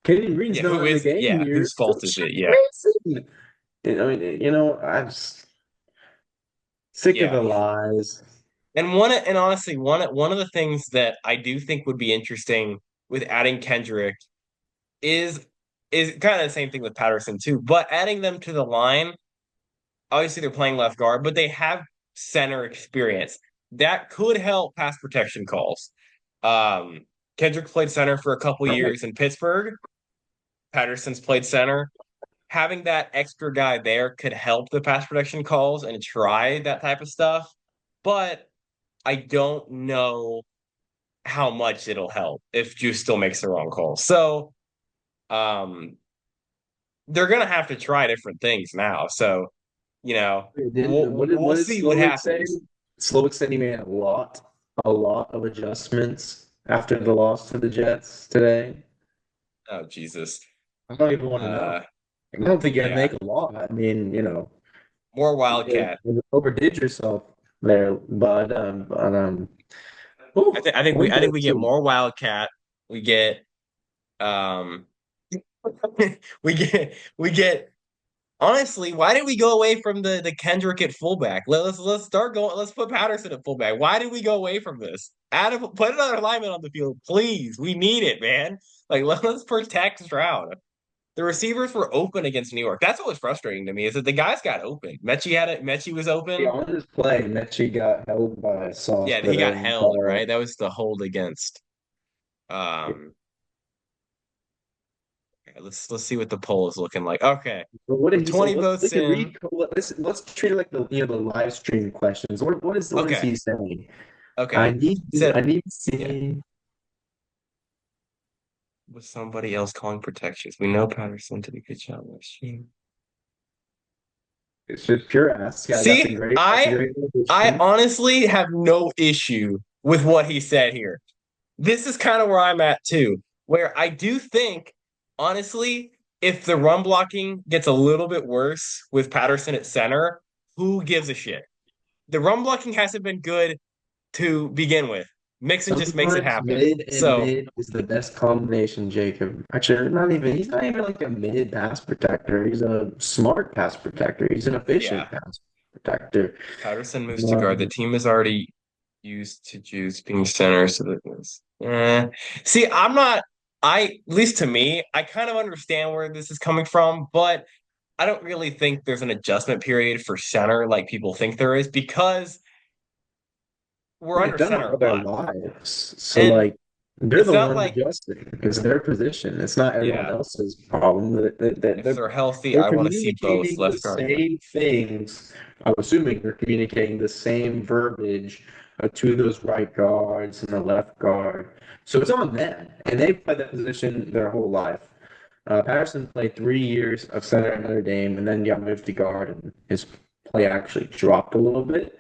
Kenny Green's yeah. not Who in the is? game Yeah, here. whose So fault is Shaq it? Yeah, Mason. I mean, I'm just sick of yeah. the lies. And honestly, one of the things that I do think would be interesting with adding Kendrick is is kind of the same thing with Patterson too, but adding them to the line. Obviously, they're playing left guard, but they have center experience. that could help pass protection calls. Um, Kendrick played center for a couple Right. years in Pittsburgh. Patterson's played center. Having that extra guy there could help the pass protection calls and try that type of stuff. But I don't know how much it'll help if Juice still makes the wrong call. So um, they're gonna have to try different things now. So Wait, we'll what we'll did see what Slowick say? happens. Slowick said he made a lot of adjustments after the loss to the Jets today. Oh Jesus. I don't even want to know. Uh, I don't think you'd yeah, make a lot. I mean, more you Wildcat. overdid yourself there, I oh, think one I think good we get too. more Wildcat. We get um we get honestly, why did we go away from the Kendrick at fullback? Let's start going. Let's put Patterson at fullback. Why did we go away from this? Put another lineman on the field, please. We need it, man. Like let's protect Stroud. The receivers were open against New York. That's what was frustrating to me is that the guys got open. Mechie had it. Mechie was Yeah, open. on this play, Mechie got held by Sauce, Yeah, but he got held, right? That was the hold against. Um, okay, let's see what the poll is looking like. Okay, but what we're did he say? 20 We votes can in. read. Let's treat it like the live stream questions. What is Okay, he saying? okay. I Said, need to yeah, see. was somebody else calling protections? We know Patterson did a good job last year. It's just pure ass. Yeah, See, that's a great I addition. honestly have no issue with what he said here. This is kind of where I'm at too, where I do think, honestly, if the run blocking gets a little bit worse with Patterson at center, who gives a shit? The run blocking hasn't been good to begin with. Mixon just makes it Sometimes happen. So, mid is the best combination, Jacob. Actually, not even he's not even like a mid pass protector. He's a smart pass protector. He's an yeah, efficient pass protector. Patterson moves to guard. The Um, team is already used to Juice being center, so that was. See, I'm not. At least to me, I kind of understand where this is coming from, but I don't really think there's an adjustment period for center like people think there is because we're they've under done it center all a their lot. lives. So And like they're it's the not ones like, adjusting. It's their position. It's not everyone yeah, else's problem. if they're healthy, They're I want to see both communicating the left guard and left. same things. I'm assuming they're communicating the same verbiage to those right guards and the left guard. So it's on them. And they've played that position their whole life. Patterson played 3 years of center at Notre Dame and then got moved to guard, and his play actually dropped a little bit.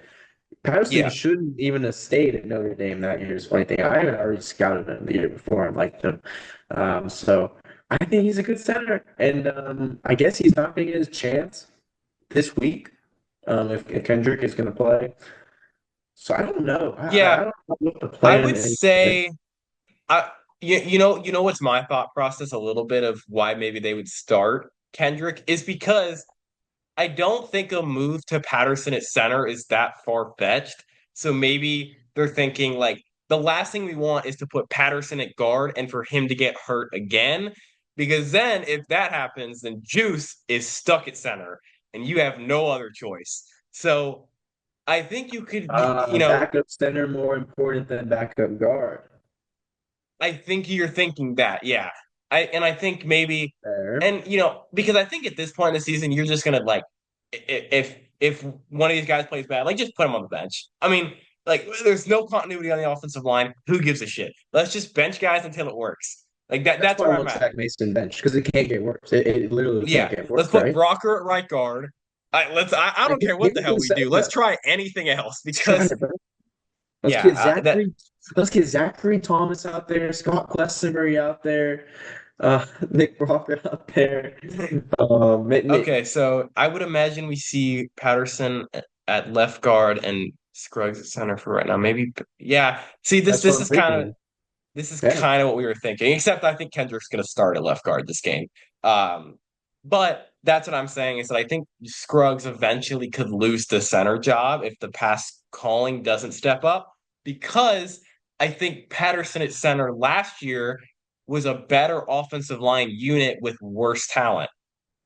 Patterson Yeah, shouldn't even have stayed at Notre Dame that year. Is funny thing. I had already scouted him the year before and liked him. So I think he's a good center, and I guess he's not going to get his chance this week if Kendrick is going to play. So I don't know. I yeah. don't know what the I plan would is. say I you know what's my thought process a little bit of why maybe they would start Kendrick is because I don't think a move to Patterson at center is that far-fetched. So maybe they're thinking like the last thing we want is to put Patterson at guard and for him to get hurt again. Because then if that happens, then Juice is stuck at center and you have no other choice. So I think you could, Backup center more important than backup guard. I think you're thinking that, yeah. I think maybe, There. and because I think at this point in the season, you're just gonna like, if one of these guys plays bad, like just put him on the bench. I mean, like there's no continuity on the offensive line. Who gives a shit? Let's just bench guys until it works. Like that. That's That's why I where I'm want at. Zach Mason bench because it can't get worse. It literally can't Yeah, get let's worse, put right? Brocker at right guard. I Like, don't care what give the me the hell we do. Let's setup. try anything else Let's try because it, bro. Let's yeah, get that Zachary. Let's get Zachary Thomas out there, Scott Glastonbury out there, Nick Brocker out there. Okay, so I would imagine we see Patterson at left guard and Scruggs at center for right now. Maybe, yeah. See, That's what I'm thinking. this is Yeah. kind of what we were thinking. Except I think Kendrick's going to start at left guard this game. Um, but that's what I'm saying is that I think Scruggs eventually could lose the center job if the pass calling doesn't step up because I think Patterson at center last year was a better offensive line unit with worse talent.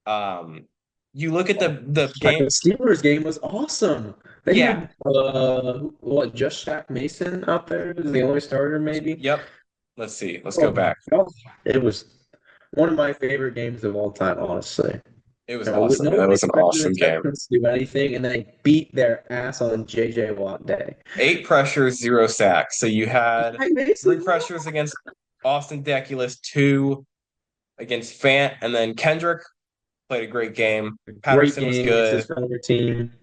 Um, you look at the Like game. the Steelers game was awesome. They Yeah. had what, just Shaq Mason out there is the only starter, maybe. Yep. Let's see. Let's Oh go my back. God. It was one of my favorite games of all time, honestly. It was You know, awesome. no That one was an expected the awesome game. Texans to do anything, and they beat their ass on JJ Watt Day. 8 pressures, 0 sacks. So you had Shaq Mason, 3 pressures against Austin Deculus, 2 against Fant, and then Kendrick played a great game. great Patterson was game against his good. former team.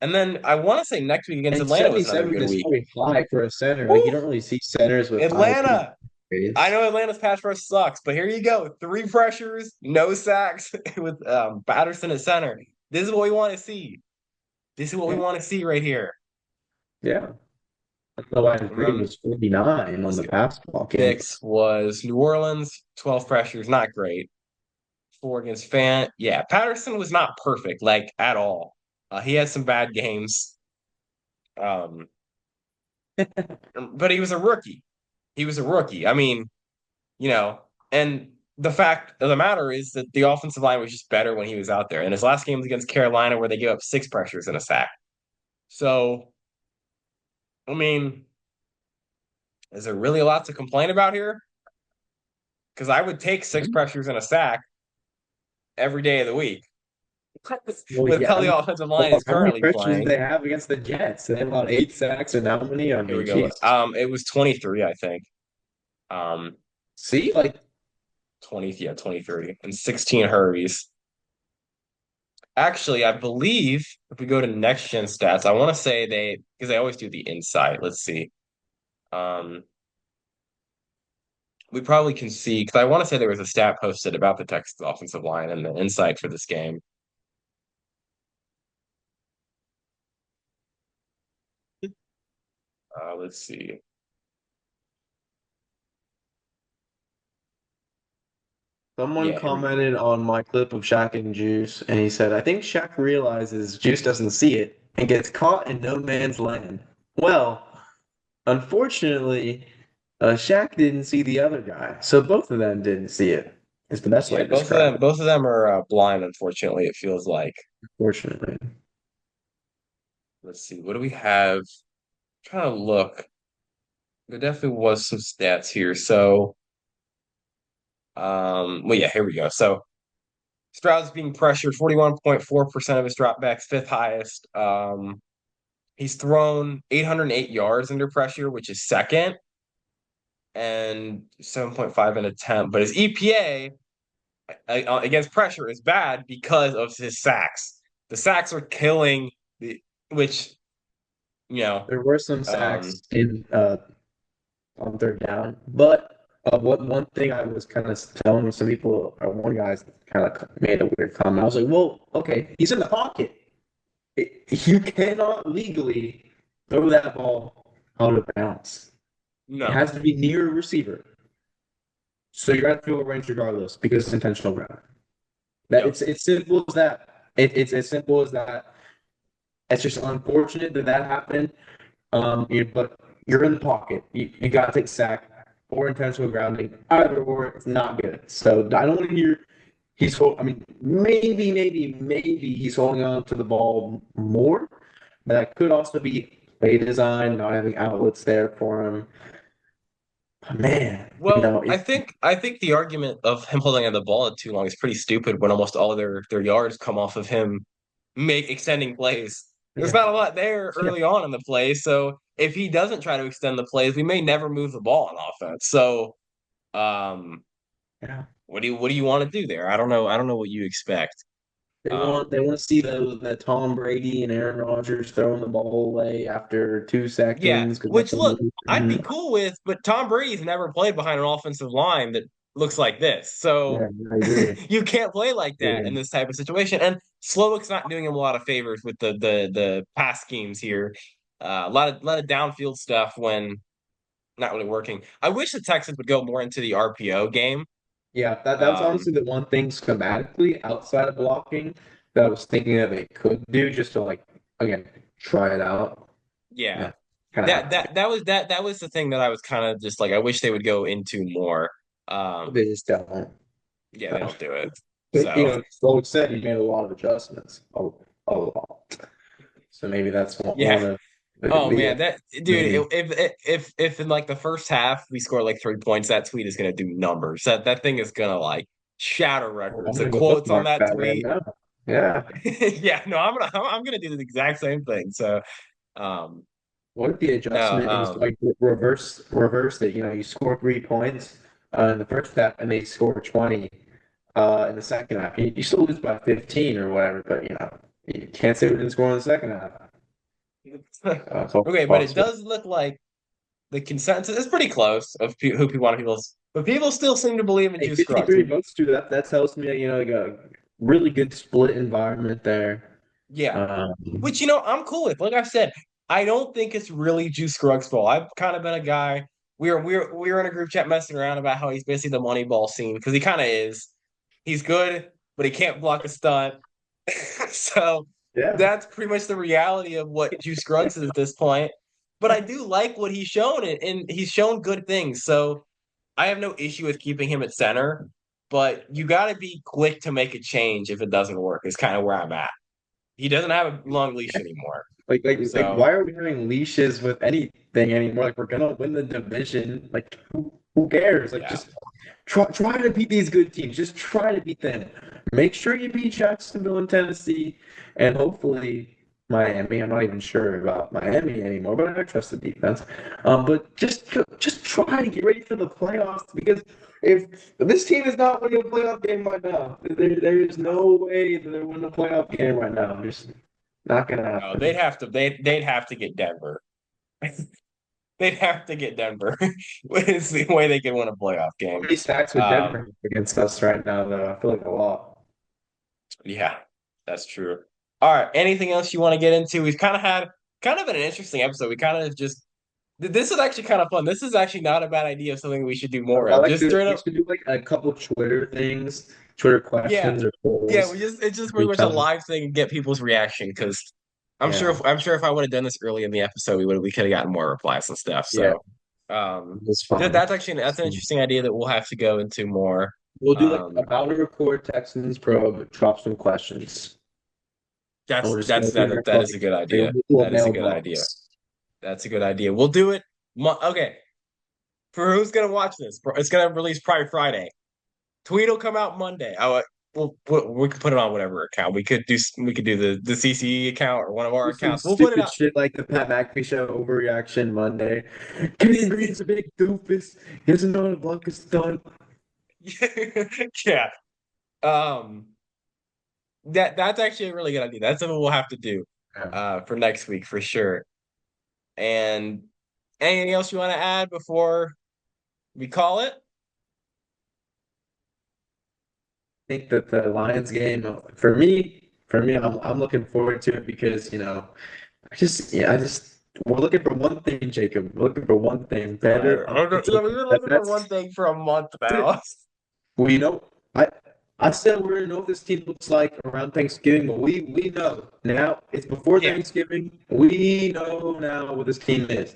And then I want to say next week against And Atlanta was another 77 good is week. probably high for a center. Like, you Woo! don't really see centers with high PPA Atlanta. I grades. know Atlanta's pass rush sucks, but here you go. 3 pressures, no sacks with Patterson at center. This is what we want to see. This is what we Yeah. want to see right here. Yeah. The line And grade then was 49 on let's the go. basketball game. 6 was New Orleans, 12 pressures, not great. 4 against Fant. Yeah, Patterson was not perfect, like at all. He had some bad games. Um, but he was a rookie. He was a rookie. I mean, you know, and the fact of the matter is that the offensive line was just better when he was out there. And his last game was against Carolina, where they gave up 6 pressures and a sack. So, I mean, is there really a lot to complain about here? Because I would take 6 pressures and a sack every day of the week Well, with yeah. how the offensive line Well, is how many currently pressures did playing. they have against the Jets? They had about 8 sacks and how many? I Here we mean, go. Jesus. It was 23, I think. Um, See, like, 20, yeah, 23, and 16 hurries. Actually, I believe if we go to next gen stats, I want to say because they always do the insight. Let's see. Um, we probably can see because I want to say there was a stat posted about the Texans offensive line and the insight for this game. Let's see. someone Yeah, here we go. commented on my clip of Shaq and Juice, and he said, I think Shaq realizes Juice doesn't see it and gets caught in no man's land. Well, unfortunately, Shaq didn't see the other guy, so both of them didn't see it. Is the best way Yeah, to describe it. both of them are blind. Unfortunately, it feels like. Unfortunately, Let's see. What do we have? Trying to look. There definitely was some stats here. So, well, yeah, here we go. So Stroud's being pressured 41.4% of his dropbacks, fifth highest. He's thrown 808 yards under pressure, which is second, and 7.5 an attempt. But his EPA against pressure is bad because of his sacks. The sacks are killing the, which, you know, there were some um, sacks in on third down, but what one thing I was kind of telling some people, or one guy kind of made a weird comment. I was like, "Well, okay, he's in the pocket. You cannot legally throw that ball out of bounds. It no, has to be near a receiver. So you're at field range regardless because it's intentional ground. That yep, it's simple as that. It's as simple as that. It's just unfortunate that that happened. But you're in the pocket. You got to take sack or intentional grounding. Either or, it's not good. So I don't want to hear I mean, maybe he's holding on to the ball more. But that could also be play design, not having outlets there for him. But man, well, I it, think I think the argument of him holding on the ball too long is pretty stupid when almost all of their yards come off of him make extending plays. There's yeah, not a lot there yeah, early on in the play, so if he doesn't try to extend the plays, we may never move the ball on offense. So, um, yeah. what do you want to do there? I don't know. I don't know what you expect. They want to see the Tom Brady and Aaron Rodgers throwing the ball away after two Yeah, seconds because that's which a look, move. I'd be cool with, but Tom Brady's never played behind an offensive line that looks like this. So Yeah, I agree. you can't play like that in Agree. this type of situation. And Slowick's not doing him a lot of favors with the pass schemes here. A lot of downfield stuff when not really working. I wish the Texans would go more into the RPO game. Yeah, that was Um, honestly the one thing schematically outside of blocking that I was thinking that they could do just to like again try it out. yeah, Yeah, kind of that have that that was that was the thing that I was kind of just like I wish they would go into more. to. Um, They just don't. yeah, they don't do it. But, So Slowick said he made a lot of adjustments. A lot. So maybe that's Yeah. one of Oh the man, that dude, main. if in like the first half we score like 3 points, that tweet is gonna do numbers. That thing is gonna like shatter Oh, I'm records. The gonna go quotes on bookmark that that right tweet. now. Yeah. Yeah, no, I'm gonna do the exact same thing. So What if the no, adjustment is like reverse it? You know, you score 3 points in the first half, and they score 20 in the second half. You still lose by 15 or whatever, but you know, you can't say we didn't score in the second half. It's all okay, but it possible. does look like the consensus is pretty close of who people want people, but people still seem to believe in Hey, Juice Scruggs. 53 votes too. That tells me you know like a really good split environment there. Yeah. Um, Which, I'm cool with. Like I said, I don't think it's really Juice Scruggs' fault. I've kind of been a guy. We were in a group chat messing around about how he's basically the money ball scene because he kind of is. He's good, but he can't block a stunt. So yeah, that's pretty much the reality of what Juice Scruggs is at this point. But I do like what he's shown, and he's shown good things. So I have no issue with keeping him at center, but you got to be quick to make a change if it doesn't work, is kind of where I'm at. He doesn't have a long leash anymore. why So are we having leashes with anything anymore? Like we're gonna win the division. Like who cares? Like yeah. just try to beat these good teams. Just try to beat them. Make sure you beat Jacksonville and Tennessee, and hopefully Miami. I'm not even sure about Miami anymore, but I trust the defense. But just try to get ready for the playoffs because if this team is not winning a playoff game right now, there is no way that they're winning a playoff game right now. Just not gonna No, they'd happen. have to they'd have to get Denver. They'd have to get Denver. It's the way they can win a playoff How game. many sacks would Um, Denver have against us right now, though? I feel like a lot. yeah, that's true. All right. Anything else you want to get into? We've kind of had kind of an interesting episode. We kind of just this is actually kind of fun. This is actually not a bad idea of something we should do more I of. like Just to. straight We up, should do like a couple Twitter things, Twitter yeah. questions or Yeah, polls it's just pretty every much a time. live thing and get people's reaction because Yeah, I'm sure if I would have done this early in the episode, we could have gotten more replies and stuff. yeah, So it's fun. that's an interesting idea that we'll have to go into more. We'll do like Um, about to record Texans probe, drop some questions, and we'll just go through our that is a good idea. little That is a good idea. mailbox. That's a good idea. We'll do it. Okay, for who's gonna watch this? It's gonna release probably Friday. Tweet will come out Monday. We could put it on whatever account. We could do the CCE account or one of our Do some accounts. We'll put it stupid out. shit like the Pat McAfee show overreaction Monday. Kenny Green's a big doofus. He doesn't know how to block a stunt. Yeah. Um. That's actually a really good idea. That's something we'll have to do Yeah. for next week for sure. And anything else you want to add before we call it? Think that the Lions game for me, I'm looking forward to it because you know, I just we're looking for one thing, Jacob. We're looking for one thing, better offensive. Yeah, we've been looking for one That's thing for a month it. now. We know. I said we're gonna know what this team looks like around Thanksgiving, but we know now. It's before Yeah. Thanksgiving. We know now what this team is.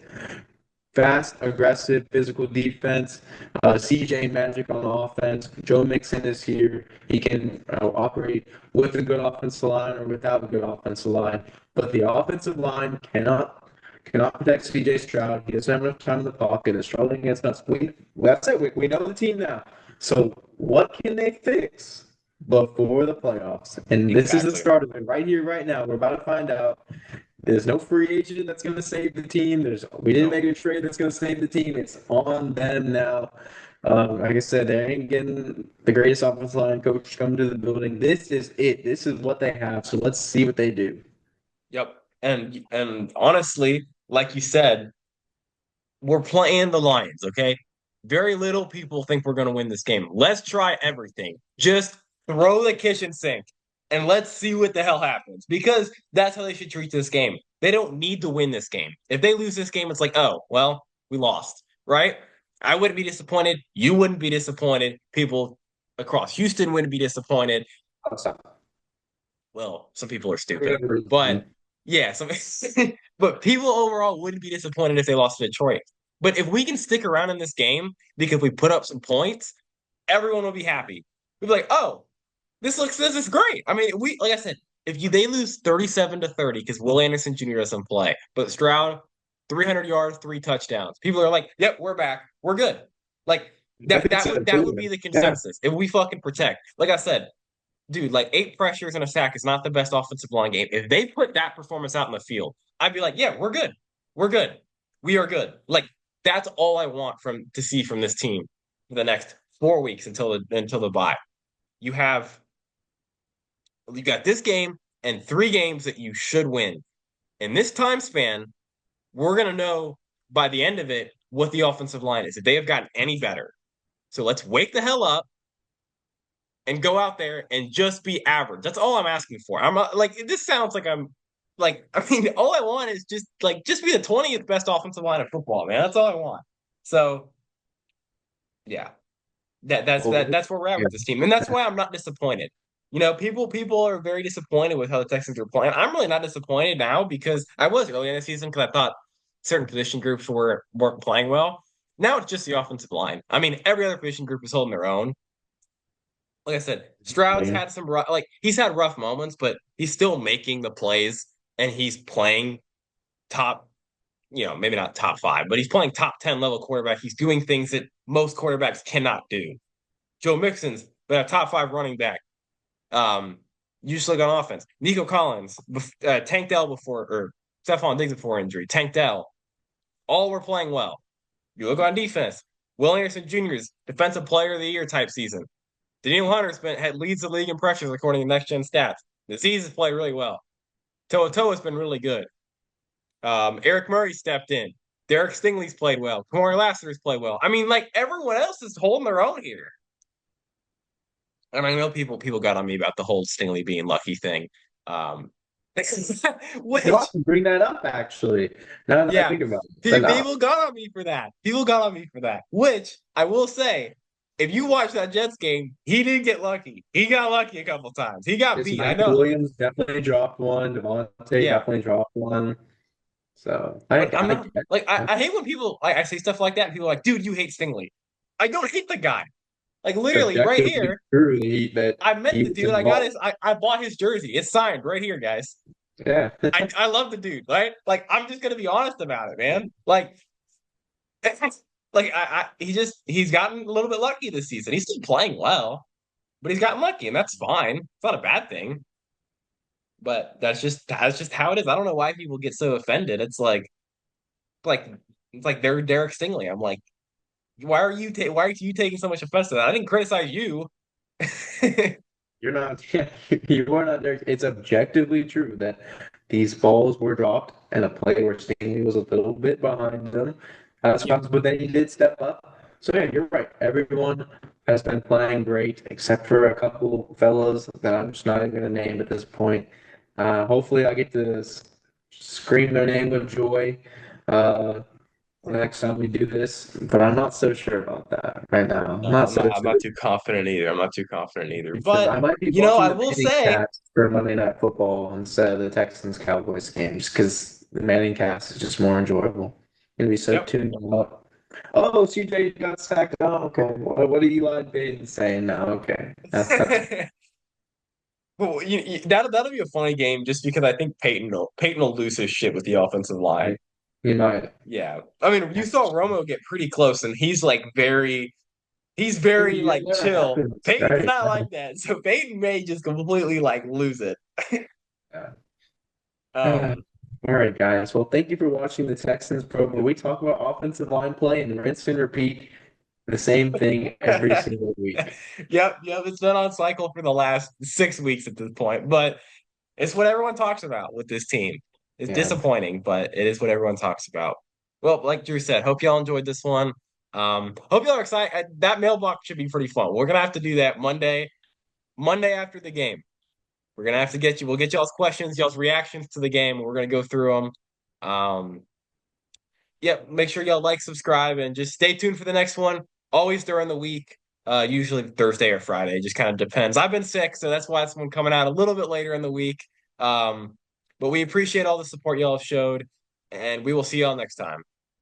Fast, aggressive, physical defense. CJ Magic on offense. Joe Mixon is here. He can operate with a good offensive line or without a good offensive line. But the offensive line cannot protect CJ Stroud. He doesn't have enough time in the pocket. Is struggling against us. That's it. We know the team now. So what can they fix before the playoffs? And this is the Exactly. start of it right here, right now. We're about to find out. There's no free agent that's going to save the team. We didn't Nope. make a trade that's going to save the team. It's on them now. Like I said, they ain't getting the greatest offensive line coach come to the building. This is it. This is what they have. So let's see what they do. Yep. And honestly, like you said, we're playing the Lions, okay? Very little people think we're going to win this game. Let's try everything. Just throw the kitchen sink and let's see what the hell happens because that's how they should treat this game. They don't need to win this game. If they lose this game, it's like, oh, well, we lost, right? I wouldn't be disappointed. You wouldn't be disappointed. People across Houston wouldn't be disappointed. Well, some people are stupid, but yeah, but people overall wouldn't be disappointed if they lost to Detroit. But if we can stick around in this game because we put up some points, everyone will be happy. We'll be like, oh, this is great. I mean, we like I said, They lose 37-30 because Will Anderson Jr. doesn't play, but Stroud 300 yards, 3 touchdowns. People are like, "Yep, we're back. We're good." Like I that think that so would that would too. be the Yeah. consensus. If we fucking protect. Like I said, dude, like 8 pressures and a sack is not the best offensive line game. If they put that performance out in the field, I'd be like, "Yeah, we're good. We're good. We are good." Like that's all I want from to see from this team for the next 4 weeks until the bye. You have you got this game and 3 games that you should win. In this time span, we're gonna know by the end of it what the offensive line is, if they have gotten any better. So let's wake the hell up and go out there and just be average. That's all I'm asking for. I'm not, like this sounds like I'm like I mean all I want is just be the 20th best offensive line of football, man. That's all I want. So yeah, Well, that's where we're at yeah. with this team, and that's why I'm not disappointed. People are very disappointed with how the Texans are playing. I'm really not disappointed now because I was early in the season because I thought certain position groups weren't playing well. Now it's just the offensive line. I mean, every other position group is holding their own. Like I said, Stroud's Yeah. had some he's had rough moments, but he's still making the plays and he's playing top, maybe not top five, but he's playing top 10 level quarterback. He's doing things that most quarterbacks cannot do. Joe Mixon's been a top five running back. Um, Usually on offense. Nico Collins, Tank Dell before, or Stephon Diggs before injury. Tank Dell, all were playing well. You look on defense. Will Anderson Jr.'s Defensive Player of the Year type season. Daniel Hunter leads the league in pressures according to Next Gen Stats. The season's played really well. Toa Toa's been really good. Eric Murray stepped in. Derek Stingley's played well. Kamari Lassiter's played well. I mean, like everyone else is holding their own here. And I know people got on me about the whole Stingley being lucky thing. Um, You which, ought to bring that up, actually. Now that I yeah, think about it. But no, people got on me for that. People got on me for that. Which I will say, if you watch that Jets game, he did get lucky. He got lucky a couple times. He got it's beat. I Mike know. Williams definitely dropped one. Devontae Yeah, definitely dropped one. So I, but I'm I not get like it. I hate when people I say stuff like that. And people are like, dude, you hate Stingley. I don't hate the guy. Like It's literally right objectively here, true that I met he the was dude. I got involved. I bought his jersey. It's signed right here, guys. Yeah. I love the dude, right? Like I'm just gonna be honest about it, man. Like he's gotten a little bit lucky this season. He's still playing well, but he's gotten lucky, and that's fine. It's not a bad thing. But that's just how it is. I don't know why people get so offended. Like it's like they're Derek Stingley. I'm like, why are you taking so much offense to that? I didn't criticize you. You're not, you are not there. It's objectively true that these balls were dropped and a play where Stanley was a little bit behind them. Yep. But then he did step up. So yeah, you're right. Everyone has been playing great except for a couple fellas that I'm just not even going to name at this point. Hopefully, I get to scream their name with joy. Uh, next time we do this, but I'm not so sure about that right now. I'm No, not so I'm sure not too confident either. I'm not too confident either. because But I might be I watching the will Manning say, cast for Monday Night Football instead of the Texans Cowboys game, just because the Manning cast is just more enjoyable. Gonna be so yep. tuned up. Oh, CJ got sacked. Oh, okay. What are Eli Payton saying now? Okay, that's Well, that'll be a funny game just because I think Peyton will lose his shit with the offensive line. right. You might. Yeah, I mean, you saw Romo get pretty close, and he's very Yeah, like that chill. happens, Peyton's right? not like that, so Peyton may just completely like lose it. Yeah. Uh, Um, all right, guys. Well, thank you for watching the Texans program. We talk about offensive line play and rinse and repeat the same thing every single week. yep, it's been on cycle for the last 6 weeks at this point, but it's what everyone talks about with this team. It's Yeah. disappointing, but it is what everyone talks about. Well, like Drew said, hope y'all enjoyed this one. Hope y'all are excited. That mailbox should be pretty fun. We're gonna have to do that Monday after the game. We're gonna have to get you. We'll get y'all's questions, y'all's reactions to the game. And we're gonna go through them. Yeah, make sure y'all like, subscribe, and just stay tuned for the next one. Always during the week. Usually Thursday or Friday. It just kind of depends. I've been sick, so that's why it's been coming out a little bit later in the week. But we appreciate all the support y'all have showed, and we will see y'all next time.